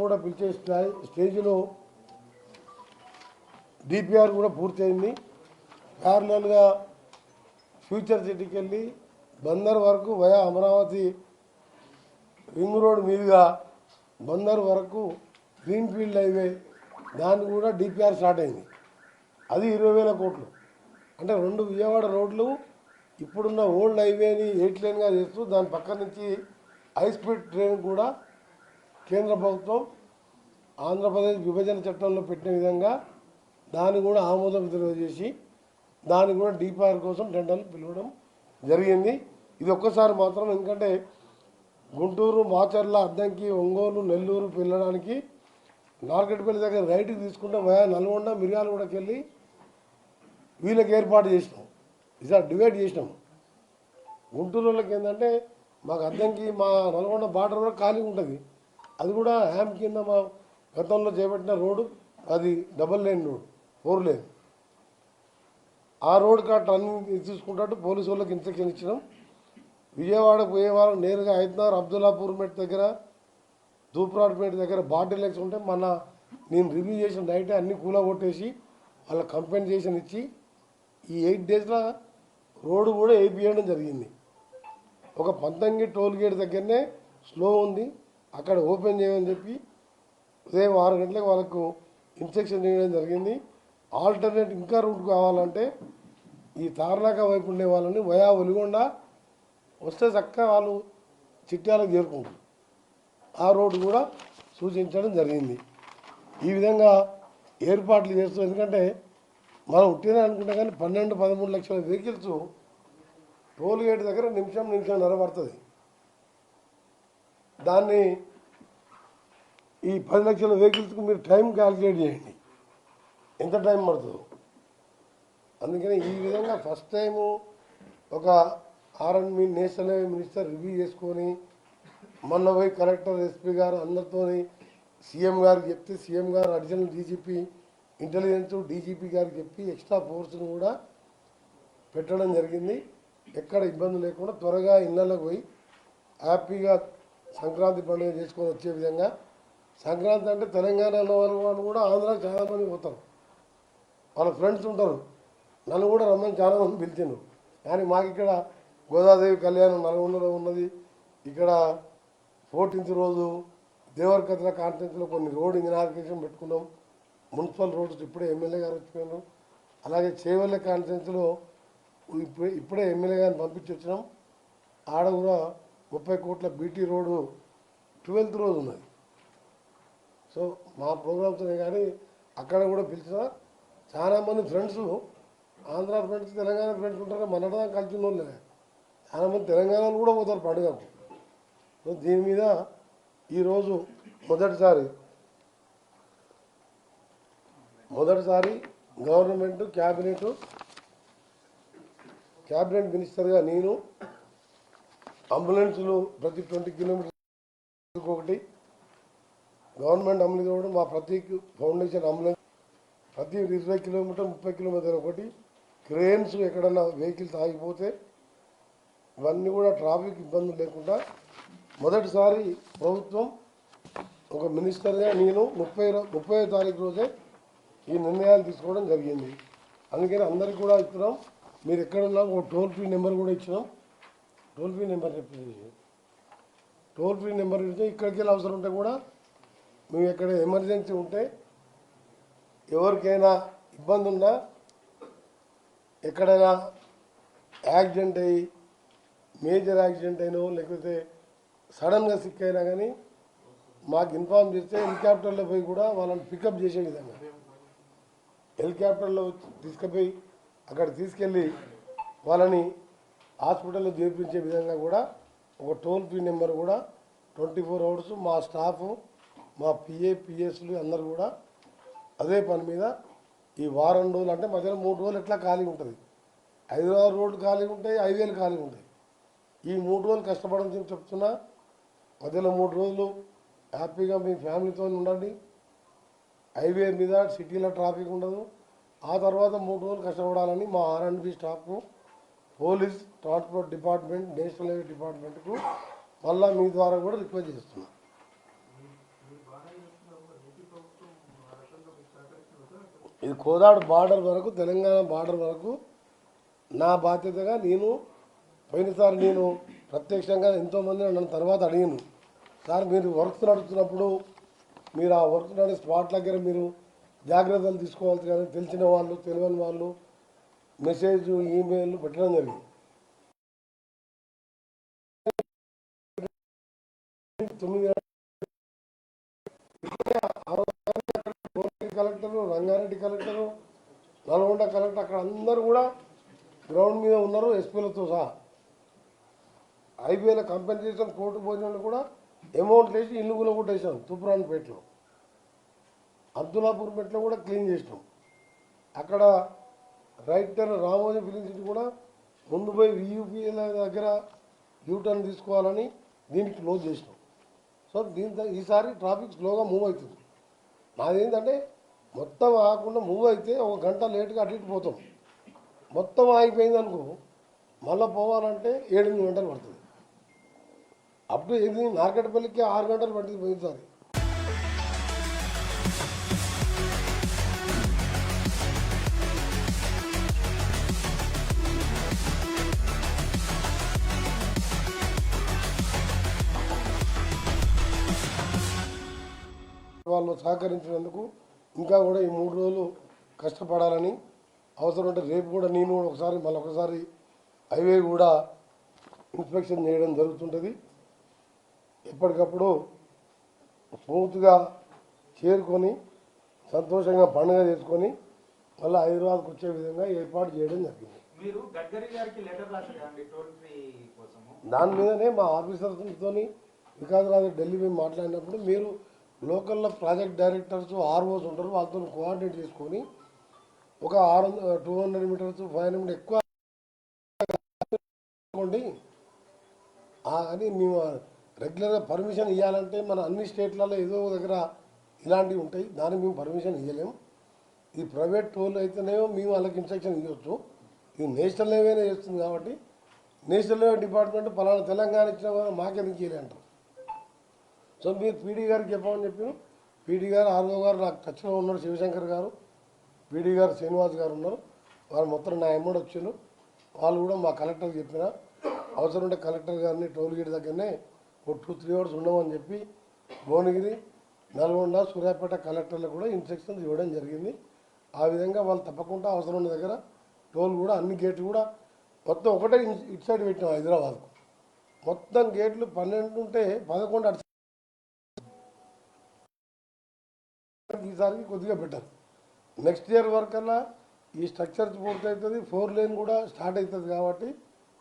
కూడా పిలిచే స్టేజ్లో డిపిఆర్ కూడా పూర్తయింది. ప్యారలల్గా ఫ్యూచర్ సిటీకి వెళ్ళి బందర్ వరకు వయా అమరావతి రింగ్ రోడ్ మీదుగా బందర్ వరకు గ్రీన్ఫీల్డ్ హైవే దాన్ని కూడా డిపిఆర్ స్టార్ట్ అయింది. అది 20,000 కోట్లు. అంటే 2 విజయవాడ రోడ్లు ఇప్పుడున్న ఓల్డ్ హైవేని 8 లేన్గా చేస్తూ దాని పక్క నుంచి హై స్పీడ్ ట్రైన్ కూడా కేంద్ర ప్రభుత్వం ఆంధ్రప్రదేశ్ విభజన చట్టంలో పెట్టిన విధంగా దాన్ని కూడా ఆమోదం తెలియజేసి దాన్ని కూడా డిపిఆర్ కోసం టెండర్లు పిలవడం జరిగింది. ఇది ఒక్కసారి మాత్రం, ఎందుకంటే గుంటూరు, మాచర్ల, అద్దంకి, ఒంగోలు, నెల్లూరు వెళ్ళడానికి నార్కెట్పల్లి దగ్గర రైట్కి తీసుకుంటే వయా నల్గొండ, మిర్యాలగూడకి వెళ్ళి వీళ్ళకి ఏర్పాటు చేసినాం. ఇలా డివైడ్ చేసినాం. గుంటూరు వాళ్ళకి ఏంటంటే మాకు అద్దంకి మా నల్గొండ బార్డర్ కూడా ఖాళీ ఉంటుంది. అది కూడా హ్యామ్ కింద మా గతంలో చేపట్టిన రోడ్డు, అది డబల్ లేన్ రోడ్, 4 లేన్. ఆ రోడ్ టర్నింగ్ తీసుకుంటూ పోలీసు వాళ్ళకి ఇన్స్ట్రక్షన్ ఇచ్చినాం. విజయవాడకు పోయే వారం నేరుగా హైదరాబాద్ అబ్దుల్లాపూర్ మెట్ దగ్గర, దూప్రాడ్పేట దగ్గర బాటిల్ లెక్స్ ఉంటే నేను రివ్యూ చేసిన నైటే అన్ని కూలగొట్టేసి వాళ్ళ కంపెన్సేషన్ ఇచ్చి ఈ 8 డేస్లో రోడ్డు కూడా వేయించడం జరిగింది. ఒక పంతంగి టోల్ గేట్ దగ్గరనే స్లో ఉంది, అక్కడ ఓపెన్ చేయమని చెప్పి ఉదయం 6 గంటలకు వాళ్ళకు ఇన్స్ట్రక్షన్ చేయడం జరిగింది. ఆల్టర్నేట్ ఇంకా రూట్ కావాలంటే ఈ తార్నాక వైపు ఉండే వాళ్ళని వయా ఒలిగొండ వస్తే చక్కగా వాళ్ళు చిట్యాలకు చేరుకుంటారు. ఆ రోడ్డు కూడా సూచించడం జరిగింది. ఈ విధంగా ఏర్పాట్లు చేస్తూ, ఎందుకంటే మనం ఉట్టినే అనుకుంటే కానీ 12-13 లక్షల వెహికల్స్ టోల్ గేట్ దగ్గర నిమిషం పడుతుంది. దాన్ని ఈ 10 లక్షల వెహికల్స్కి మీరు టైం క్యాల్కులేట్ చేయండి, ఎంత టైం పడుతుందో. అందుకని ఈ విధంగా ఫస్ట్ టైము ఒక ఆర్ఎండ్బి నేషనల్ హైవే మినిస్టర్ రివ్యూ చేసుకొని మొన్న పోయి కలెక్టర్, ఎస్పీ గారు అందరితో సీఎం గారికి చెప్తే సీఎం గారు అడిషనల్ డీజీపీ ఇంటెలిజెన్స్ డీజీపీ గారికి చెప్పి ఎక్స్ట్రా ఫోర్స్ను కూడా పెట్టడం జరిగింది. ఎక్కడ ఇబ్బంది లేకుండా త్వరగా ఇళ్లకు పోయి హ్యాపీగా సంక్రాంతి పండుగ చేసుకొని వచ్చే విధంగా. సంక్రాంతి అంటే తెలంగాణలో వాళ్ళు కూడా ఆంధ్రాకి చాలామంది పోతారు, వాళ్ళ ఫ్రెండ్స్ ఉంటారు. నన్ను కూడా రమ్మని చాలామంది పిలిచిండ్రు. కానీ మాకు ఇక్కడ గోదాదేవి కళ్యాణం నల్గొండలో ఉన్నది. ఇక్కడ 14th రోజు దేవరకద్ర కాన్ఫరెన్స్లో కొన్ని రోడ్ ఇనాగ్రేషన్ పెట్టుకున్నాం. మున్సిపల్ రోడ్స్ ఇప్పుడే ఎమ్మెల్యే గారు వచ్చిపోయినారు. అలాగే చేవెళ్ళ కాన్ఫరెన్స్లో ఇప్పుడే ఎమ్మెల్యే గారిని పంపించి వచ్చినాం. ఆడ కూడా 30 కోట్ల బీటీ రోడ్డు 12th రోజు ఉన్నది. సో మా ప్రోగ్రామ్స్నే కానీ అక్కడ కూడా పిలిచిన చాలామంది friends, Andhra friends, Telangana friends ఉంటారు. మనదా కలిసి వాళ్ళే చాలామంది తెలంగాణలో కూడా పోతారు పండుగకు. సో దీని మీద ఈరోజు మొదటిసారి గవర్నమెంట్ క్యాబినెట్ మినిస్టర్గా నేను అంబులెన్సులు ప్రతి 20 కిలోమీటర్లకు ఒకటి గవర్నమెంట్ అమలు చేయడం, మా ప్రతి ఫౌండేషన్ అంబులెన్స్ ప్రతి 20 కిలోమీటర్ 30 కిలోమీటర్ ఒకటి, క్రేన్స్ ఎక్కడన్నా వెహికల్స్ ఆగిపోతే ఇవన్నీ కూడా ట్రాఫిక్ ఇబ్బందులు లేకుండా మొదటిసారి ప్రభుత్వం ఒక మినిస్టర్గా నేను 30వ తారీఖు రోజే ఈ నిర్ణయాలు తీసుకోవడం జరిగింది. అందుకని అందరికీ కూడా ఇస్తున్నాం. మీరు ఎక్కడున్నా ఒక టోల్ ఫ్రీ నెంబర్ కూడా ఇచ్చినాం. టోల్ ఫ్రీ నెంబర్ ఇస్తే ఇక్కడికి వెళ్ళి అవసరం ఉంటే కూడా మేము ఎక్కడ ఎమర్జెన్సీ ఉంటే ఎవరికైనా ఇబ్బంది ఉన్నా, ఎక్కడైనా యాక్సిడెంట్ అయ్యి మేజర్ యాక్సిడెంట్ అయినో లేకపోతే సడన్గా సిక్ అయినా కానీ మాకు ఇన్ఫార్మ్ చేస్తే హెలికాప్టర్లో పోయి కూడా వాళ్ళని పికప్ చేసే విధంగా హెలికాప్టర్లో తీసుకుపోయి అక్కడ తీసుకెళ్ళి వాళ్ళని హాస్పిటల్లో చేర్పించే విధంగా కూడా ఒక టోల్ ఫ్రీ నెంబర్ కూడా 24 hours మా స్టాఫ్, మా పిఎస్లు అందరూ కూడా అదే పని మీద ఈ వారం రోజులు, అంటే మధ్యలో 3 రోజులు ఎట్లా ఖాళీ ఉంటుంది. హైదరాబాద్ రోడ్డు ఖాళీ ఉంటాయి, హైవేలు ఖాళీ ఉంటాయి. ఈ 3 రోజులు కష్టపడని చెప్తున్నా. మధ్యలో 3 రోజులు హ్యాపీగా మీ ఫ్యామిలీతో ఉండండి. హైవే మీద సిటీలో ట్రాఫిక్ ఉండదు. ఆ తర్వాత 3 రోజులు కష్టపడాలని మా R and B staff, police, transport department, national highway డిపార్ట్మెంట్కు మళ్ళీ మీ ద్వారా కూడా రిక్వెస్ట్ చేస్తున్నాం. ఇది కోదాడు బార్డర్ వరకు, తెలంగాణ బార్డర్ వరకు నా బాధ్యతగా నేను పోయినసారి నేను ప్రత్యక్షంగా ఎంతోమంది నన్ను తర్వాత అడిగాను, సార్ మీరు వర్క్స్ నడుస్తున్నప్పుడు మీరు ఆ వర్క్ నడిచే స్పాట్ దగ్గర మీరు జాగ్రత్తలు తీసుకోవాలి కానీ తెలిసిన వాళ్ళు తెలియని వాళ్ళు మెసేజ్ ఈమెయిల్ పెట్టడం జరిగింది. 9 collector, Rangareddy collector, Nalgonda collector అక్కడ అందరూ కూడా గ్రౌండ్ మీద ఉన్నారు, ఎస్పీలతో సహా. ఐబీఐల కంపెన్సేషన్ కోర్టు పోయిన కూడా అమౌంట్ వేసి ఇల్లు కూడా కొట్టేసాం. తూప్రాన్పేటలో, అబ్దుల్లాపూర్ పేటలో కూడా క్లీన్ చేసినాం. అక్కడ రైటర్ రామోజీ ఫిలిం సిటీ కూడా ముందు పోయి వియూపీల దగ్గర యూటర్న్ తీసుకోవాలని దీనికి క్లోజ్ చేసినాం. సో దీంతో ఈసారి ట్రాఫిక్ స్లోగా మూవ్ అవుతుంది. నాదేంటంటే మొత్తం ఆగకుండా మూవ్ అయితే 1 గంట లేట్గా అటు ఇటు పోతాం. మొత్తం ఆగిపోయింది అనుకో, మళ్ళీ పోవాలంటే 7-8 గంటలు పడుతుంది. అప్పుడు ఇది నార్కట్పల్లికి 6 గంటలు పట్టింది పోయినసారి. వాళ్ళు సహకరించినందుకు ఇంకా కూడా ఈ 3 రోజులు కష్టపడాలని, అవసరం ఉంటే రేపు కూడా నేను ఒకసారి మళ్ళొకసారి హైవే కూడా ఇన్స్పెక్షన్ చేయడం జరుగుతుంటుంది. ఎప్పటికప్పుడు స్మూత్గా చేరుకొని సంతోషంగా పండుగ చేసుకొని మళ్ళీ హైదరాబాద్కి వచ్చే విధంగా ఏర్పాటు చేయడం జరిగింది. దాని మీదనే మా ఆఫీసర్స్తో వికాస్ ఢిల్లీ మేము మాట్లాడినప్పుడు మీరు లోకల్లో ప్రాజెక్ట్ డైరెక్టర్స్ ఆర్ఓస్ ఉంటారు, వాళ్ళతో కోఆర్డినేట్ చేసుకొని ఒక 200 మీటర్స్ 500 మీటర్ ఎక్కువ అని మేము రెగ్యులర్గా పర్మిషన్ ఇవ్వాలంటే మన అన్ని స్టేట్లలో ఏదో దగ్గర ఇలాంటివి ఉంటాయి, దానికి మేము పర్మిషన్ ఇవ్వలేము. ఇది ప్రైవేట్ టోల్ అయితేనేమో మేము వాళ్ళకి ఇన్స్ట్రక్షన్ ఇవ్వచ్చు. ఇది నేషనల్ హైవేనే చేస్తుంది కాబట్టి నేషనల్ హైవే డిపార్ట్మెంట్ పలానా తెలంగాణ ఇచ్చిన మాకెందుకు ఇవ్వలే అంటారు. సో మీరు పీడీ గారికి చెప్పమని చెప్పాను. పీడీ గారు ఆర్ఓ గారు నాకు టచ్లో ఉన్నారు, శివశంకర్ గారు, పీడీ గారు శ్రీనివాస్ గారు ఉన్నారు. వాళ్ళు మొత్తం నా ఎమ్మడి వచ్చారు. వాళ్ళు కూడా మా కలెక్టర్కి చెప్పిన అవసరం ఉంటే కలెక్టర్ గారిని టోల్ గేట్ దగ్గరనే ఒక 2-3 అవర్స్ ఉండమని చెప్పి భువనగిరి, నల్గొండ, సూర్యాపేట కలెక్టర్లకు కూడా ఇన్స్ట్రక్షన్స్ ఇవ్వడం జరిగింది. ఆ విధంగా వాళ్ళు తప్పకుండా అవసరం ఉన్న దగ్గర టోల్ కూడా అన్ని గేట్లు కూడా మొత్తం ఒకటే ఇటు సైడ్ పెట్టినాం. హైదరాబాద్కు మొత్తం గేట్లు 12 ఉంటే 11 అటు ఈసారికి కొద్దిగా బెటర్. నెక్స్ట్ ఇయర్ వరకల్లా ఈ స్ట్రక్చర్స్ పూర్తవుతుంది, 4 లేన్ కూడా స్టార్ట్ అవుతుంది. కాబట్టి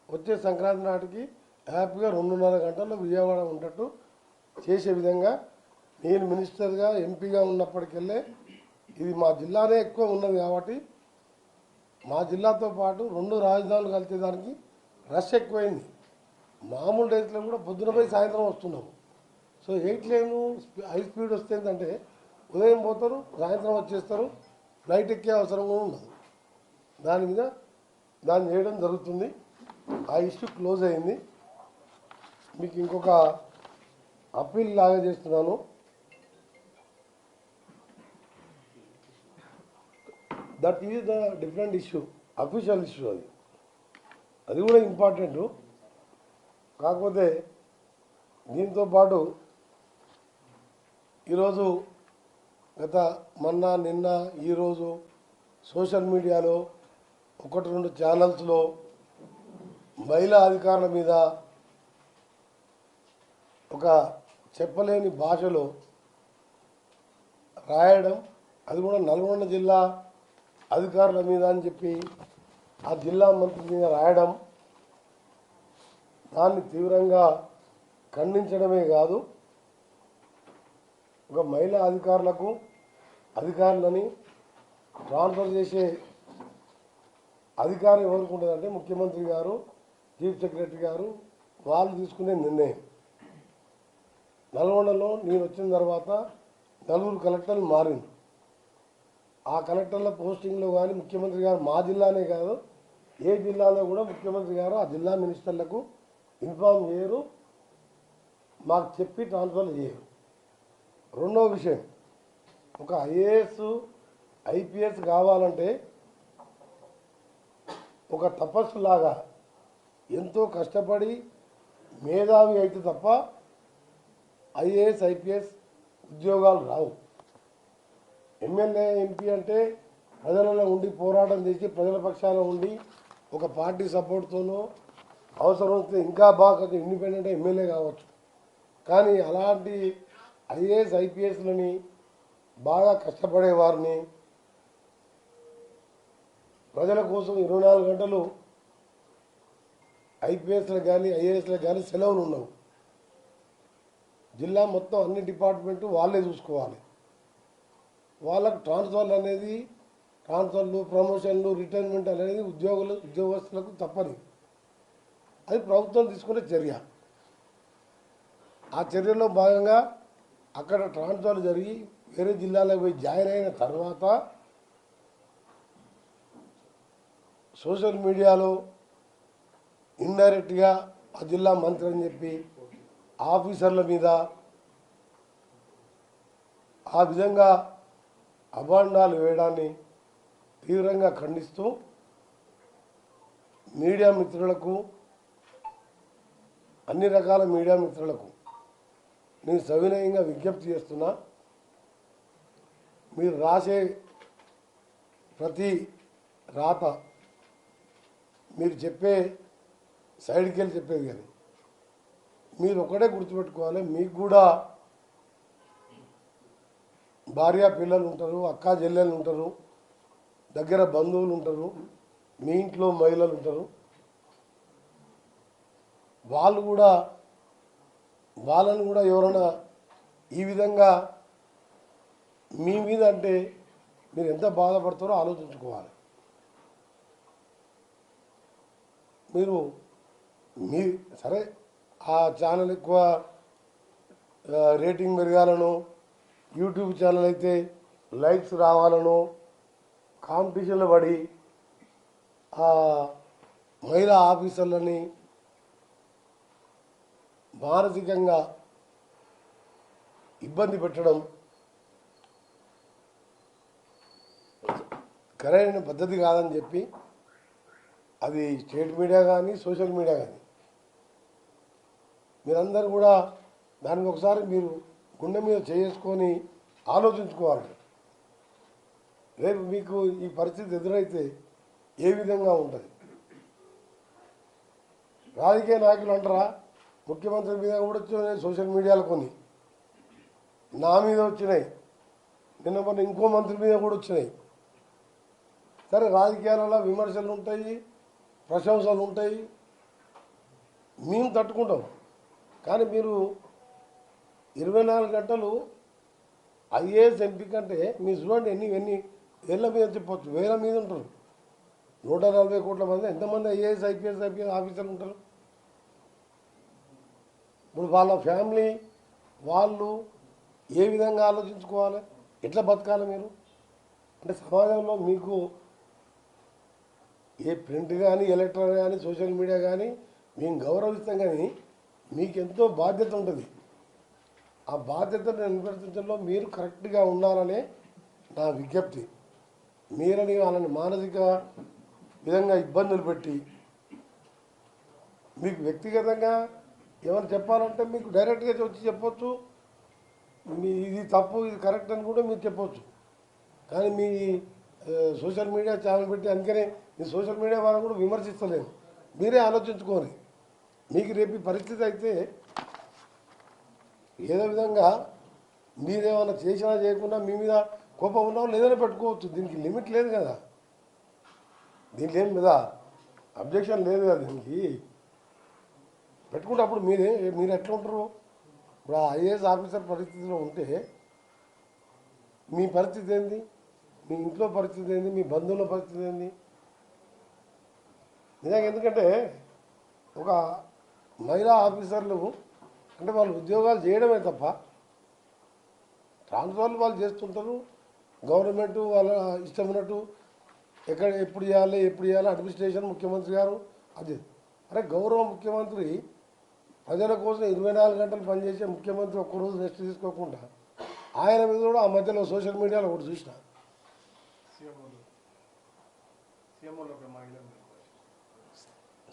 వచ్చే సంక్రాంతి నాటికి హ్యాపీగా 2.5 గంటల్లో విజయవాడ ఉన్నట్టు చేసే విధంగా నేను మినిస్టర్గా ఎంపీగా ఉన్నప్పటికెళ్ళే ఇది మా జిల్లానే ఎక్కువ ఉన్నది కాబట్టి మా జిల్లాతో పాటు 2 రాజధానులు కలిసేదానికి రష్ ఎక్కువైంది. మామూలు డేస్లో కూడా పొద్దున పోయి సాయంత్రం వస్తున్నాము. సో 8 లేను హై స్పీడ్ వస్తే ఏంటంటే ఉదయం పోతారు, సాయంత్రం వచ్చేస్తారు, ఫ్లైట్ ఎక్కే అవసరం కూడా ఉండదు. దాని మీద దాన్ని చేయడం జరుగుతుంది. ఆ ఇష్యూ క్లోజ్ అయింది. మీకు ఇంకొక అప్పీల్ లాగా చేస్తున్నాను. That is the different issue, official issue. అది కూడా ఇంపార్టెంట్. కాకపోతే దీంతో పాటు ఈరోజు నిన్న ఈరోజు సోషల్ మీడియాలో 1-2 ఛానల్స్లో మహిళా అధికారుల మీద ఒక చెప్పలేని భాషలో రాయడం, అది కూడా నల్గొండ జిల్లా అధికారుల మీద అని చెప్పి ఆ జిల్లా మంత్రి మీద రాయడం, దాన్ని తీవ్రంగా ఖండించడమే కాదు, ఒక మహిళా అధికారులని ట్రాన్స్ఫర్ చేసే అధికారం ఎవరికి ఉంటుందంటే ముఖ్యమంత్రి గారు, చీఫ్ సెక్రటరీ గారు, వాళ్ళు తీసుకునే నిర్ణయం. నల్గొండలో నేను వచ్చిన తర్వాత 4 కలెక్టర్లు మారింది. ఆ కలెక్టర్ల పోస్టింగ్లో కానీ ముఖ్యమంత్రి గారు మా జిల్లానే కాదు ఏ జిల్లాలో కూడా ముఖ్యమంత్రి గారు ఆ జిల్లా మినిస్టర్లకు ఇన్ఫార్మ్ చేయరు, మాకు చెప్పి ట్రాన్స్ఫర్ చేయరు. రెండవ విషయం, ఒక ఐఏఎస్ ఐపీఎస్ కావాలంటే ఒక తపస్సులాగా ఎంతో కష్టపడి మేధావి అయితే తప్ప ఐఏఎస్ ఐపీఎస్ ఉద్యోగాలు రావు. ఎమ్మెల్యే ఎంపీ అంటే ప్రజలలో ఉండి పోరాటం చేసి ప్రజల పక్షాన ఉండి ఒక పార్టీ సపోర్ట్తోనో అవసరం వస్తే ఇంకా బాగా ఇండిపెండెంట్ ఎమ్మెల్యే కావచ్చు. కానీ అలాంటి ఐఏఎస్ ఐపీఎస్లని బాగా కష్టపడే వారిని ప్రజల కోసం 24 గంటలు ఐపీఎస్లకు కానీ ఐఏఎస్లకు కానీ సెలవులు ఉండవు. జిల్లా మొత్తం అన్ని డిపార్ట్మెంటు వాళ్ళే చూసుకోవాలి. వాళ్ళకు ట్రాన్స్ఫర్లు అనేది ట్రాన్స్ఫర్లు ప్రమోషన్లు రిటైర్మెంట్ అనేది ఉద్యోగస్తులకు తప్పని. అది ప్రభుత్వం తీసుకునే చర్య. ఆ చర్యలో భాగంగా అక్కడ ట్రాన్స్ఫర్ జరిగి వేరే జిల్లాలకు పోయి జాయిన్ అయిన తర్వాత సోషల్ మీడియాలో ఇండైరెక్ట్గా ఆ జిల్లా మంత్రి అని చెప్పి ఆఫీసర్ల మీద ఆ విధంగా అభాండాలు వేయడాన్ని తీవ్రంగా ఖండిస్తూ మీడియా మిత్రులకు అన్ని రకాల మీడియా మిత్రులకు నేను సవినయంగా విజ్ఞప్తి చేస్తున్నా. మీరు రాసే ప్రతి రాత మీరు చెప్పే సైడ్కి వెళ్ళి చెప్పేది కానీ మీరు ఒకటే గుర్తుపెట్టుకోవాలి. మీకు కూడా భార్య పిల్లలు ఉంటారు, అక్క చెల్లెలు ఉంటారు, దగ్గర బంధువులు ఉంటారు, మీ ఇంట్లో మహిళలు ఉంటారు. వాళ్ళను కూడా ఎవరైనా ఈ విధంగా మీ మీద అంటే మీరు ఎంత బాధపడతారో ఆలోచించుకోవాలి. మీ సరే ఆ ఛానల్ ఎక్కువ రేటింగ్ పెరగాలను, యూట్యూబ్ ఛానల్ అయితే లైక్స్ రావాలను కాంపిటీషన్లో పడి ఆ మహిళా ఆఫీసర్లని మానసికంగా ఇబ్బంది పెట్టడం సరైన పద్ధతి కాదని చెప్పి అది స్టేట్ మీడియా కానీ సోషల్ మీడియా కానీ మీరందరూ కూడా దానికి ఒకసారి మీరు గుండె మీద చేసుకొని ఆలోచించుకోవాలి. రేపు మీకు ఈ పరిస్థితి ఎదురైతే ఏ విధంగా ఉంటుంది? రాజకీయ నాయకులు అంటారా, ముఖ్యమంత్రి మీద కూడా వచ్చినాయి సోషల్ మీడియాలో, కొన్ని నా మీద వచ్చినాయి, నిన్న మొన్న ఇంకో మంత్రి మీద కూడా వచ్చినాయి. సరే రాజకీయాలలో విమర్శలు ఉంటాయి, ప్రశంసలు ఉంటాయి, మేము తట్టుకుంటాం. కానీ మీరు 24 గంటలు ఐఏఎస్ ఎంపీ కంటే మీ చూడండి ఎన్ని ఏళ్ళ మీద చెప్పవచ్చు, వేల మీద ఉంటారు. 140 కోట్ల మంది ఎంతమంది ఐఏఎస్ ఐపీఎస్ ఆఫీసర్లు ఉంటారు. ఇప్పుడు వాళ్ళ ఫ్యామిలీ వాళ్ళు ఏ విధంగా ఆలోచించుకోవాలి, ఎట్లా బతకాలి మీరు? అంటే సమాజంలో మీకు ఏ ప్రింట్ కానీ ఎలక్ట్రానిక్ కానీ సోషల్ మీడియా కానీ మేము గౌరవిస్తాం, కానీ మీకు ఎంతో బాధ్యత ఉంటుంది. ఆ బాధ్యతను నిర్వర్తించడంలో మీరు కరెక్ట్గా ఉండాలనే నా విజ్ఞప్తి. మీరని వాళ్ళని మానసిక విధంగా ఇబ్బందులు పెట్టి మీకు వ్యక్తిగతంగా ఏమైనా చెప్పాలంటే మీకు డైరెక్ట్గా వచ్చి చెప్పొచ్చు, మీ ఇది తప్పు ఇది కరెక్ట్ అని కూడా మీరు చెప్పొచ్చు. కానీ మీ సోషల్ మీడియా ఛానల్ పెట్టి అందుకనే మీ సోషల్ మీడియా వాళ్ళని కూడా విమర్శిస్తలేదు. మీరే ఆలోచించుకోని మీకు రేపు పరిస్థితి అయితే ఏదో విధంగా మీరేమైనా చేసినా చేయకుండా మీ మీద కోపం ఉన్నా లేదని పెట్టుకోవచ్చు. దీనికి లిమిట్ లేదు కదా, దీనికి ఏం మీద అబ్జెక్షన్ లేదు కదా, దీనికి పెట్టుకుంటే అప్పుడు మీరు ఎట్లా ఉంటారు? ఇప్పుడు ఆ ఐఏఎస్ ఆఫీసర్ పరిస్థితిలో ఉంటే మీ పరిస్థితి ఏంది, మీ ఇంట్లో పరిస్థితి ఏంది, మీ బంధువుల పరిస్థితి ఏంది? నిజంగా ఎందుకంటే ఒక మహిళా ఆఫీసర్లు అంటే వాళ్ళు ఉద్యోగాలు చేయడమే తప్ప ట్రాన్స్ఫర్లు వాళ్ళు చేస్తుంటారు. గవర్నమెంట్ వాళ్ళ ఇష్టం ఉన్నట్టు ఎప్పుడు చేయాలి అడ్మినిస్ట్రేషన్ ముఖ్యమంత్రి గారు అది. అరే గౌరవ ముఖ్యమంత్రి ప్రజల కోసం 24 గంటలు పనిచేసే ముఖ్యమంత్రి ఒక్కరోజు రెస్ట్ తీసుకోకుండా ఆయన మీద కూడా ఆ మధ్యలో సోషల్ మీడియాలో ఒకటి చూసిన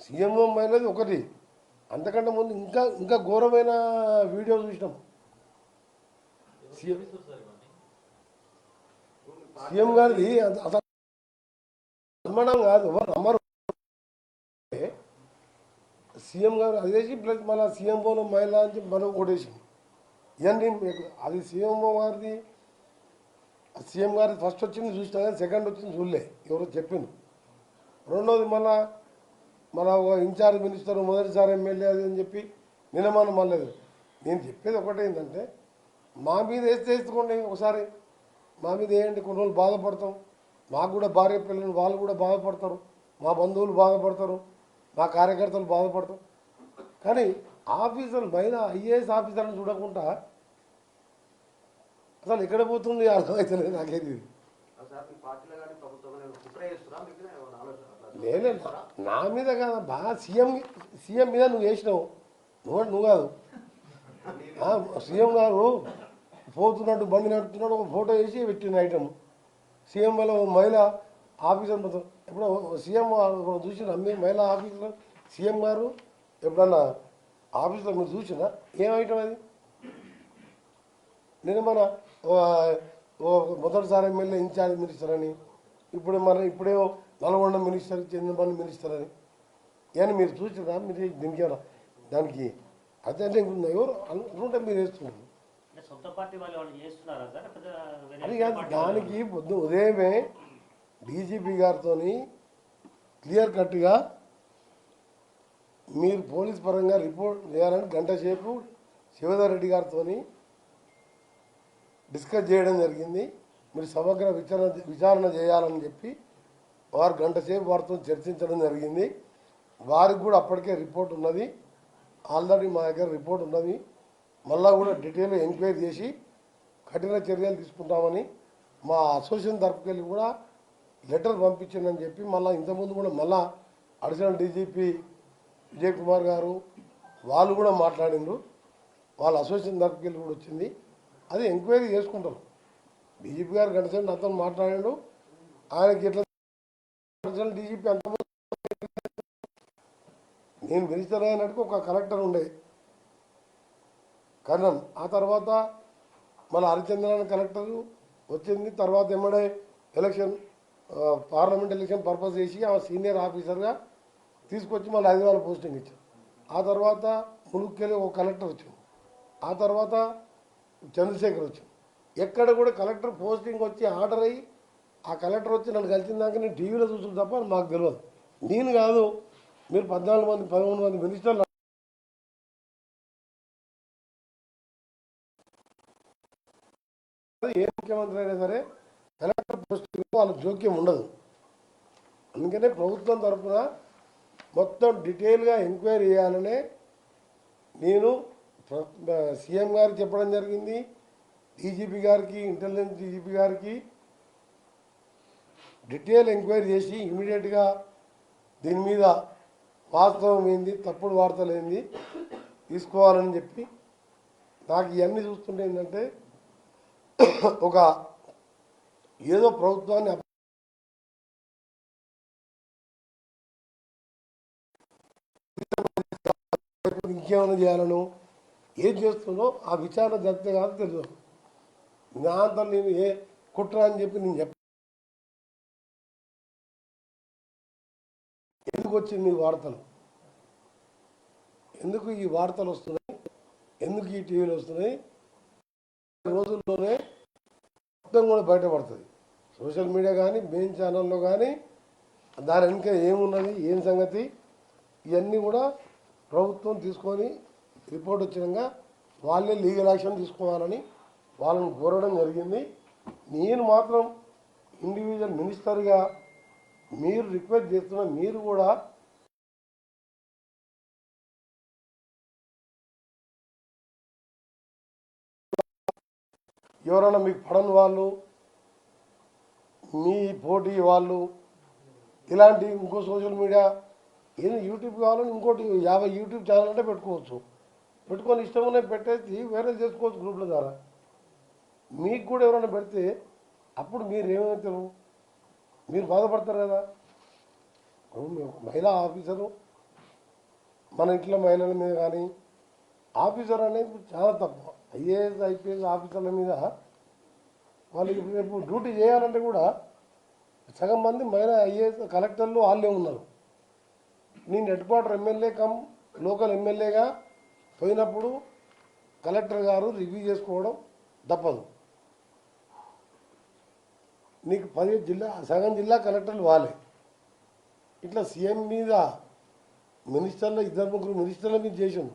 సీఎంఓ మహిళది ఒకటి, అంతకంటే ముందు ఇంకా ఇంకా ఘోరమైన వీడియో చూసినాం. సీఎం గారిది అసలు నమ్మడం కాదు, నమ్మరు. సీఎం గారు అది వేసి ప్లస్ మళ్ళీ సీఎంఓలో మహిళ అని చెప్పి మనం కొట్టేసింది. ఇవన్నీ అది సీఎంఓ గారిది, సీఎం గారి ఫస్ట్ వచ్చింది చూసినా కానీ సెకండ్ వచ్చింది చూడలే, ఎవరో చెప్పింది. రెండోది మళ్ళా ఇన్ఛార్జ్ మినిస్టర్ మొదటిసారి ఎమ్మెల్యే అది అని చెప్పి నిలమానం మళ్ళీ. నేను చెప్పేది ఒకటే ఏంటంటే మా మీద వేసుకోండి, ఒకసారి మా మీద వేయండి, కొన్ని రోజులు బాధపడతాం. మాకు కూడా భార్య పిల్లలు వాళ్ళు కూడా బాధపడతారు, మా బంధువులు బాధపడతారు, మా కార్యకర్తలు బాధపడతారు. కానీ ఆఫీసర్ మహిళ ఐఏఎస్ ఆఫీసర్ని చూడకుండా అసలు ఎక్కడ పోతుంది అర్థమవుతలేదు నాకేది. లేదు నా మీద కాదు, బాగా సీఎం మీద నువ్వు వేసినావు, నువ్వు కాదు. సీఎం గారు పోతున్నట్టు బండి నడుపుతున్నాడు, ఒక ఫోటో వేసి పెట్టిన ఐటమ్ సీఎం వల్ల మహిళ ఆఫీసర్ మొత్తం. ఎప్పుడో సీఎం చూసిన మీరు మహిళా ఆఫీసర్ సీఎం గారు ఎప్పుడన్నా ఆఫీస్లో మీరు చూసినా ఏం ఐటమ్ అది? నేను మన మొదటిసారి ఎమ్మెల్యే ఇన్ఛార్జ్ మినిస్టర్ అని, ఇప్పుడేమో నల్గొండ మినిస్టర్, చంద్రబాబు మినిస్టర్ అని ఇవన్నీ మీరు చూసినా? మీరు దీనికి దానికి అదే ఎవరు అనుకుంటే మీరు వేస్తున్నారు అది కాదు. దానికి పొద్దు ఉదయమే డీజీపీ గారితో క్లియర్ కట్గా మీరు పోలీస్ పరంగా రిపోర్ట్ చేయాలని గంట సేపు శివధర్ రెడ్డి గారితో డిస్కస్ చేయడం జరిగింది. మీరు సమగ్ర విచారణ చేయాలని చెప్పి వారు గంట సేపు వారితో చర్చించడం జరిగింది. వారికి కూడా అప్పటికే రిపోర్ట్ ఉన్నది, ఆల్రెడీ మా దగ్గర రిపోర్ట్ ఉన్నది. మళ్ళా కూడా డీటెయిల్ ఎంక్వైరీ చేసి కఠిన చర్యలు తీసుకుంటామని మా అసోసియేషన్ తరపుకెళ్ళి కూడా లెటర్ పంపించిందని చెప్పి మళ్ళీ ఇంతకుముందు కూడా మళ్ళా అడిషనల్ డీజీపీ విజయ్ కుమార్ గారు వాళ్ళు కూడా మాట్లాడిండ్రు. వాళ్ళ అసోసియేషన్ తరపుకెళ్ళి కూడా వచ్చింది, అది ఎంక్వైరీ చేసుకుంటారు. డీజీపీ గారు గంట సేపు నాతో మాట్లాడాడు. ఆయనకి ఎట్లా అడిషనల్ డీజీపీ అంత నేను మినిస్టర్ అయినట్టుకు ఒక కలెక్టర్ ఉండే కర్ణన్, ఆ తర్వాత మళ్ళీ హరిచంద్రన్ కలెక్టర్ వచ్చింది. తర్వాత ఎమ్మడే ఎలక్షన్ పార్లమెంట్ ఎలక్షన్ పర్పస్ చేసి ఆ సీనియర్ ఆఫీసర్గా తీసుకొచ్చి మళ్ళీ హైదరాబాద్ పోస్టింగ్ ఇచ్చారు. ఆ తర్వాత ములుక్కెళ్ళి ఒక కలెక్టర్ వచ్చింది. ఆ తర్వాత చంద్రశేఖర్ వచ్చింది. ఎక్కడ కూడా కలెక్టర్ పోస్టింగ్ వచ్చి ఆర్డర్ అయ్యి ఆ కలెక్టర్ వచ్చి నన్ను కలిసిందాక నేను టీవీలో చూసిన తప్ప మాకు తెలియదు. నేను కాదు, మీరు 14 మంది 13 మంది మినిస్టర్లు ఏ ముఖ్యమంత్రి అయినా సరే కలెక్టర్ పోస్టింగ్ వాళ్ళ జోక్యం ఉండదు. అందుకనే ప్రభుత్వం తరఫున మొత్తం డీటెయిల్గా ఎంక్వైరీ చేయాలనే నేను సీఎం గారికి చెప్పడం జరిగింది, డీజీపీ గారికి, ఇంటెలిజెన్స్ డీజీపీ గారికి డీటెయిల్ ఎంక్వైరీ చేసి ఇమీడియట్గా దీని మీద వాస్తవం ఏంది, తప్పుడు వార్తలు ఏంది తీసుకోవాలని చెప్పి. నాకు ఇవన్నీ చూస్తుంటే ఏంటంటే ఒక ఏదో ప్రభుత్వాన్ని ఇంకేమైనా చేయాలను ఏం చేస్తుందో ఆ విచారణ జరిగితే కాదు తెలుసు. నా అంతా నేను ఏ కుట్ర అని చెప్పి నేను ఎందుకు వచ్చింది ఈ వార్తలు, ఎందుకు ఈ వార్తలు వస్తున్నాయి, ఎందుకు ఈ టీవీలు వస్తున్నాయి, రోజుల్లోనే మొత్తం కూడా బయటపడుతుంది. సోషల్ మీడియా కానీ మెయిన్ ఛానల్లో కానీ దాని వెనుక ఏమున్నది, ఏం సంగతి, ఇవన్నీ కూడా ప్రభుత్వం తీసుకొని రిపోర్ట్ వచ్చినాక వాళ్ళే లీగల్ యాక్షన్ తీసుకోవాలని వాళ్ళని కోరడం జరిగింది. నేను మాత్రం ఇండివిజువల్ మినిస్టర్గా మీరు రిక్వెస్ట్ చేస్తున్న మీరు కూడా ఎవరైనా మీకు పడని వాళ్ళు, మీ పోటీ వాళ్ళు ఇలాంటి ఇంకో సోషల్ మీడియా ఏది యూట్యూబ్ కావాలని ఇంకోటి 50 యూట్యూబ్ ఛానల్ అంటే పెట్టుకోవచ్చు, పెట్టుకొని ఇష్టం ఉన్నది పెట్టేసి వేరే చేసుకోవచ్చు గ్రూప్ల ద్వారా. మీకు కూడా ఎవరైనా పెడితే అప్పుడు మీరు ఏమవుతారు? మీరు బాధపడతారు కదా. మహిళా ఆఫీసరు మన ఇంట్లో మహిళల మీద కానీ ఆఫీసర్ అనేది చాలా తక్కువ. ఐఏఎస్ ఐపీఎస్ ఆఫీసర్ల మీద వాళ్ళకి రేపు డ్యూటీ చేయాలంటే కూడా సగం మంది మహిళా ఐఏఎస్ కలెక్టర్లు వాళ్ళే ఉన్నారు. నేను head quarter MLA come local ఎమ్మెల్యేగా పోయినప్పుడు కలెక్టర్ గారు రివ్యూ చేసుకోవడం తప్పదు. నీకు 10 జిల్లా సగం జిల్లా కలెక్టర్లు వాళ్ళే. ఇట్లా సీఎం మీద మినిస్టర్లు 2-3 మినిస్టర్ల మీద చేసిండు.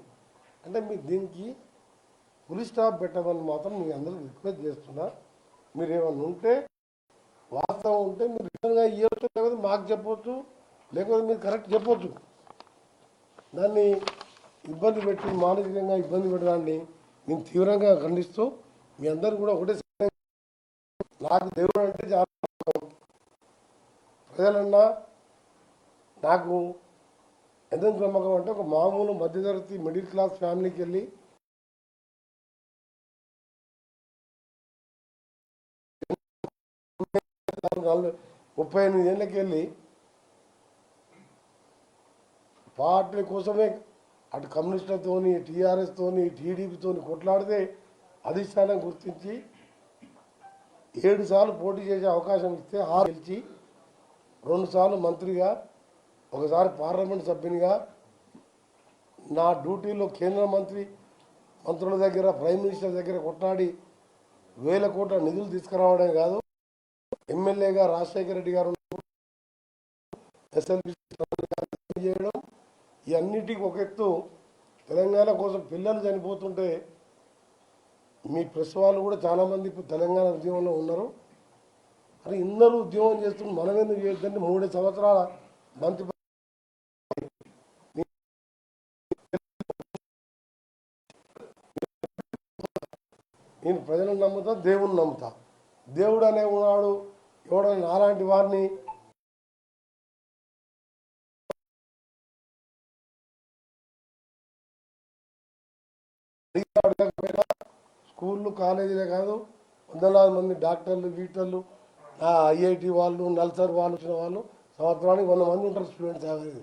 అంటే మీరు దీనికి ఫుల్ స్టాప్ పెట్టమని మాత్రం మీ అందరూ రిక్వెస్ట్ చేస్తున్నా. మీరు ఏమన్నా ఉంటే వాస్తవం ఉంటే మీరు రిటర్న్గా ఇవ్వచ్చు, లేకపోతే మాకు చెప్పవచ్చు, లేకపోతే మీరు కరెక్ట్ చెప్పవచ్చు. దాన్ని ఇబ్బంది పెట్టి మానసికంగా ఇబ్బంది పెట్టడాన్ని నేను తీవ్రంగా ఖండిస్తూ మీ అందరూ కూడా ఒకటే, నాకు దేవుడు అంటే చాలా ప్రజలన్నా నాకు ఎంత నమ్మకం అంటే ఒక మామూలు మధ్యతరగతి మిడిల్ క్లాస్ ఫ్యామిలీకి వెళ్ళి 38 ఏళ్ళకి వెళ్ళి పార్టీ కోసమే అటు కమ్యూనిస్టులతోని టీఆర్ఎస్తోని టీడీపీతోని కొట్లాడితే అధిష్టానం గుర్తించి 7 సార్లు పోటీ చేసే అవకాశం ఇస్తే 6 గెలిచి 2 సార్లు మంత్రిగా, ఒకసారి పార్లమెంట్ సభ్యునిగా నా డ్యూటీలో కేంద్ర మంత్రుల దగ్గర ప్రైమ్ మినిస్టర్ దగ్గర కొట్లాడి 1000 కోట్ల నిధులు తీసుకురావడమే కాదు, ఎమ్మెల్యేగా రాజశేఖర రెడ్డి గారు ఎస్ఎల్బి చేయడం, ఇవన్నిటికీ ఒక ఎత్తు. తెలంగాణ కోసం పిల్లలు చనిపోతుంటే మీ ప్రెస్ వాళ్ళు కూడా చాలామంది ఇప్పుడు తెలంగాణ ఉద్యమంలో ఉన్నారు. అని అందరూ ఉద్యమం చేస్తున్న మనం ఎందుకు చేయొద్దంటే 3 సంవత్సరాల మంత్రి నేను ప్రజలను నమ్ముతా, దేవుని నమ్ముతా. దేవుడు అనే ఉన్నాడు. ఎవడైనా అలాంటి వారిని స్కూళ్ళు కాలేజీలే కాదు, వందలాది మంది డాక్టర్లు గీటర్లు ఐఐటి వాళ్ళు నల్సర్ వాళ్ళు వచ్చిన వాళ్ళు సంవత్సరానికి 100 మంది ఉంటారు స్టూడెంట్స్. యావరేజ్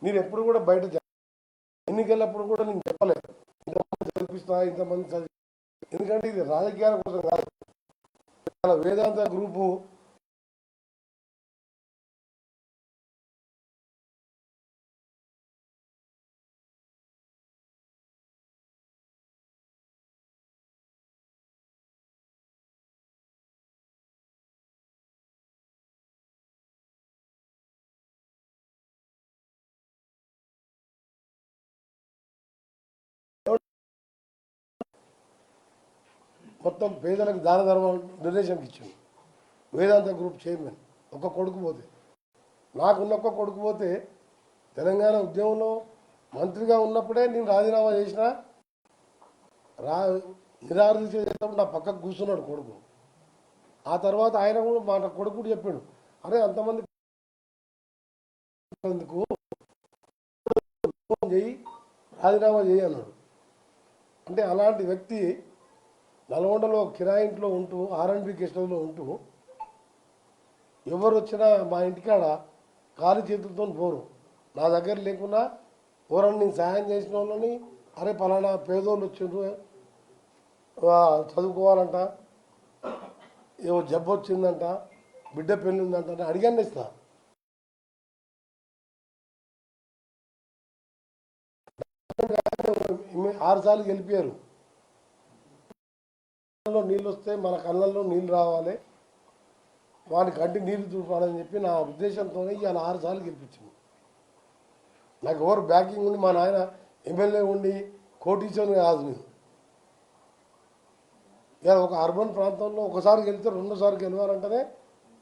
మీరు ఎప్పుడు కూడా బయట ఎన్నికలప్పుడు కూడా నేను చెప్పలేదు ఇంతమంది చదివిస్తా ఇంతమంది చదివి, ఎందుకంటే ఇది రాజకీయాల కోసం కాదు. వేదాంత గ్రూపు మొత్తం పేదలకు దాన ధర్మాలు డొనేషన్కి ఇచ్చింది. వేదాంత గ్రూప్ చైర్మన్ ఒక కొడుకు పోతే, నాకున్న ఒక్క కొడుకు పోతే తెలంగాణ ఉద్యమంలో మంత్రిగా ఉన్నప్పుడే నేను రాజీనామా చేసిన నిరాదీక్ష చేసినప్పుడు నా పక్కకు కూర్చున్నాడు కొడుకు. ఆ తర్వాత ఆయన కూడా మా కొడుకు కూడా చెప్పాడు, అరే అంతమంది చేయి రాజీనామా చేయి అన్నాడు. అంటే అలాంటి వ్యక్తి నల్గొండలో కిరాయి ఇంట్లో ఉంటూ ఆర్ఎండ్బి గెస్ట్ హౌస్లో ఉంటూ ఎవరు వచ్చినా మా ఇంటికాడ ఖాళీ చేతులతో పోరు. నా దగ్గర లేకున్నా ఎవరన్నా నేను సాయం చేసిన వాళ్ళని, అరే పలానా పేదోళ్ళు వచ్చిండ్రు చదువుకోవాలంట, ఏవో జబ్బు వచ్చిందంట, బిడ్డ పెళ్ళి ఉందంట అడిగాను ఇస్తా. 6 సార్లు గెలిపారు. నీళ్ళు వస్తే మన కళ్ళల్లో నీళ్ళు రావాలి, వాని కంటి నీళ్ళు చూపాలని చెప్పి నా ఉద్దేశంతోనే ఇవాళ 6 సార్లు గెలిపించింది. నాకు ఎవరు బ్యాకింగ్ ఉండి, మా నాయన ఎమ్మెల్యే ఉండి కోటీశ్వరుని కాదు. నేను ఇవాళ ఒక అర్బన్ ప్రాంతంలో ఒకసారి గెలిస్తే 2వ సారి గెలవాలంటేనే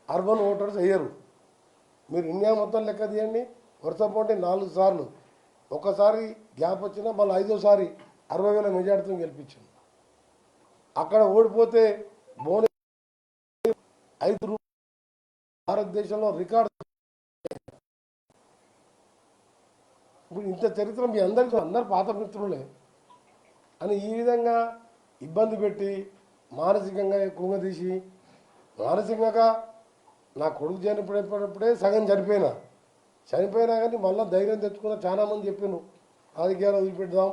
అర్బన్ ఓటర్స్ అయ్యారు. మీరు ఇండియా మొత్తం లెక్క తీయండి, వరుస పోటీ 4 సార్లు, ఒకసారి గ్యాప్ వచ్చినా మళ్ళీ 5వసారి 60,000 మెజార్టీతో గెలిపించింది. అక్కడ ఓడిపోతే బోనస్ 5 రూపాయలు భారతదేశంలో రికార్డు. ఇప్పుడు ఇంత చరిత్ర మీ అందరికీ, అందరు పాత మిత్రులే అని ఈ విధంగా ఇబ్బంది పెట్టి మానసికంగా కుంగదీసి మానసికంగా నా కొడుకు చనిపోయినప్పుడే సగం చనిపోయినా కానీ మళ్ళీ ధైర్యం తెచ్చుకున్న చాలామంది చెప్పాను రాజకీయాలు వదిలిపెడదాం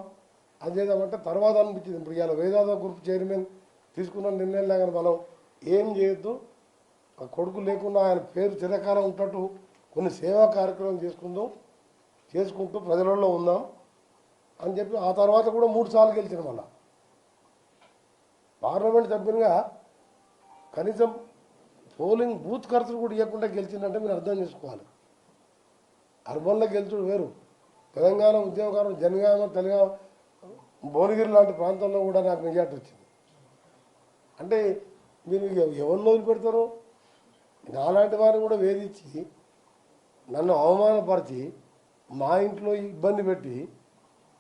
అది చేద్దామంటే తర్వాత అనిపించింది. ఇప్పుడు ఇవాళ వేదాంత గ్రూప్ చైర్మన్ తీసుకున్న నిర్ణయం కానీ మనం ఏం చేయొద్దు, ఆ కొడుకు లేకుండా ఆయన పేరు చిరకాలం ఉంటట్టు కొన్ని సేవా కార్యక్రమం చేసుకుంటూ ప్రజలలో ఉందాం అని చెప్పి ఆ తర్వాత కూడా 3 సార్లు గెలిచిన మళ్ళా పార్లమెంట్ సభ్యునిగా కనీసం పోలింగ్ బూత్ ఖర్చులు కూడా ఇవ్వకుండా గెలిచిందంటే మీరు అర్థం చేసుకోవాలి. అర్బన్లో గెలుచుడు వేరు, తెలంగాణ ఉద్యోగకారులు జనగామ తెలంగాణ భువనగిరి లాంటి ప్రాంతంలో కూడా నాకు మెజార్టీ వచ్చింది. అంటే మీరు ఎవరిని వదిలిపెడతారు? నాలాంటి వారిని కూడా వేధించి నన్ను అవమానపరిచి మా ఇంట్లో ఇబ్బంది పెట్టి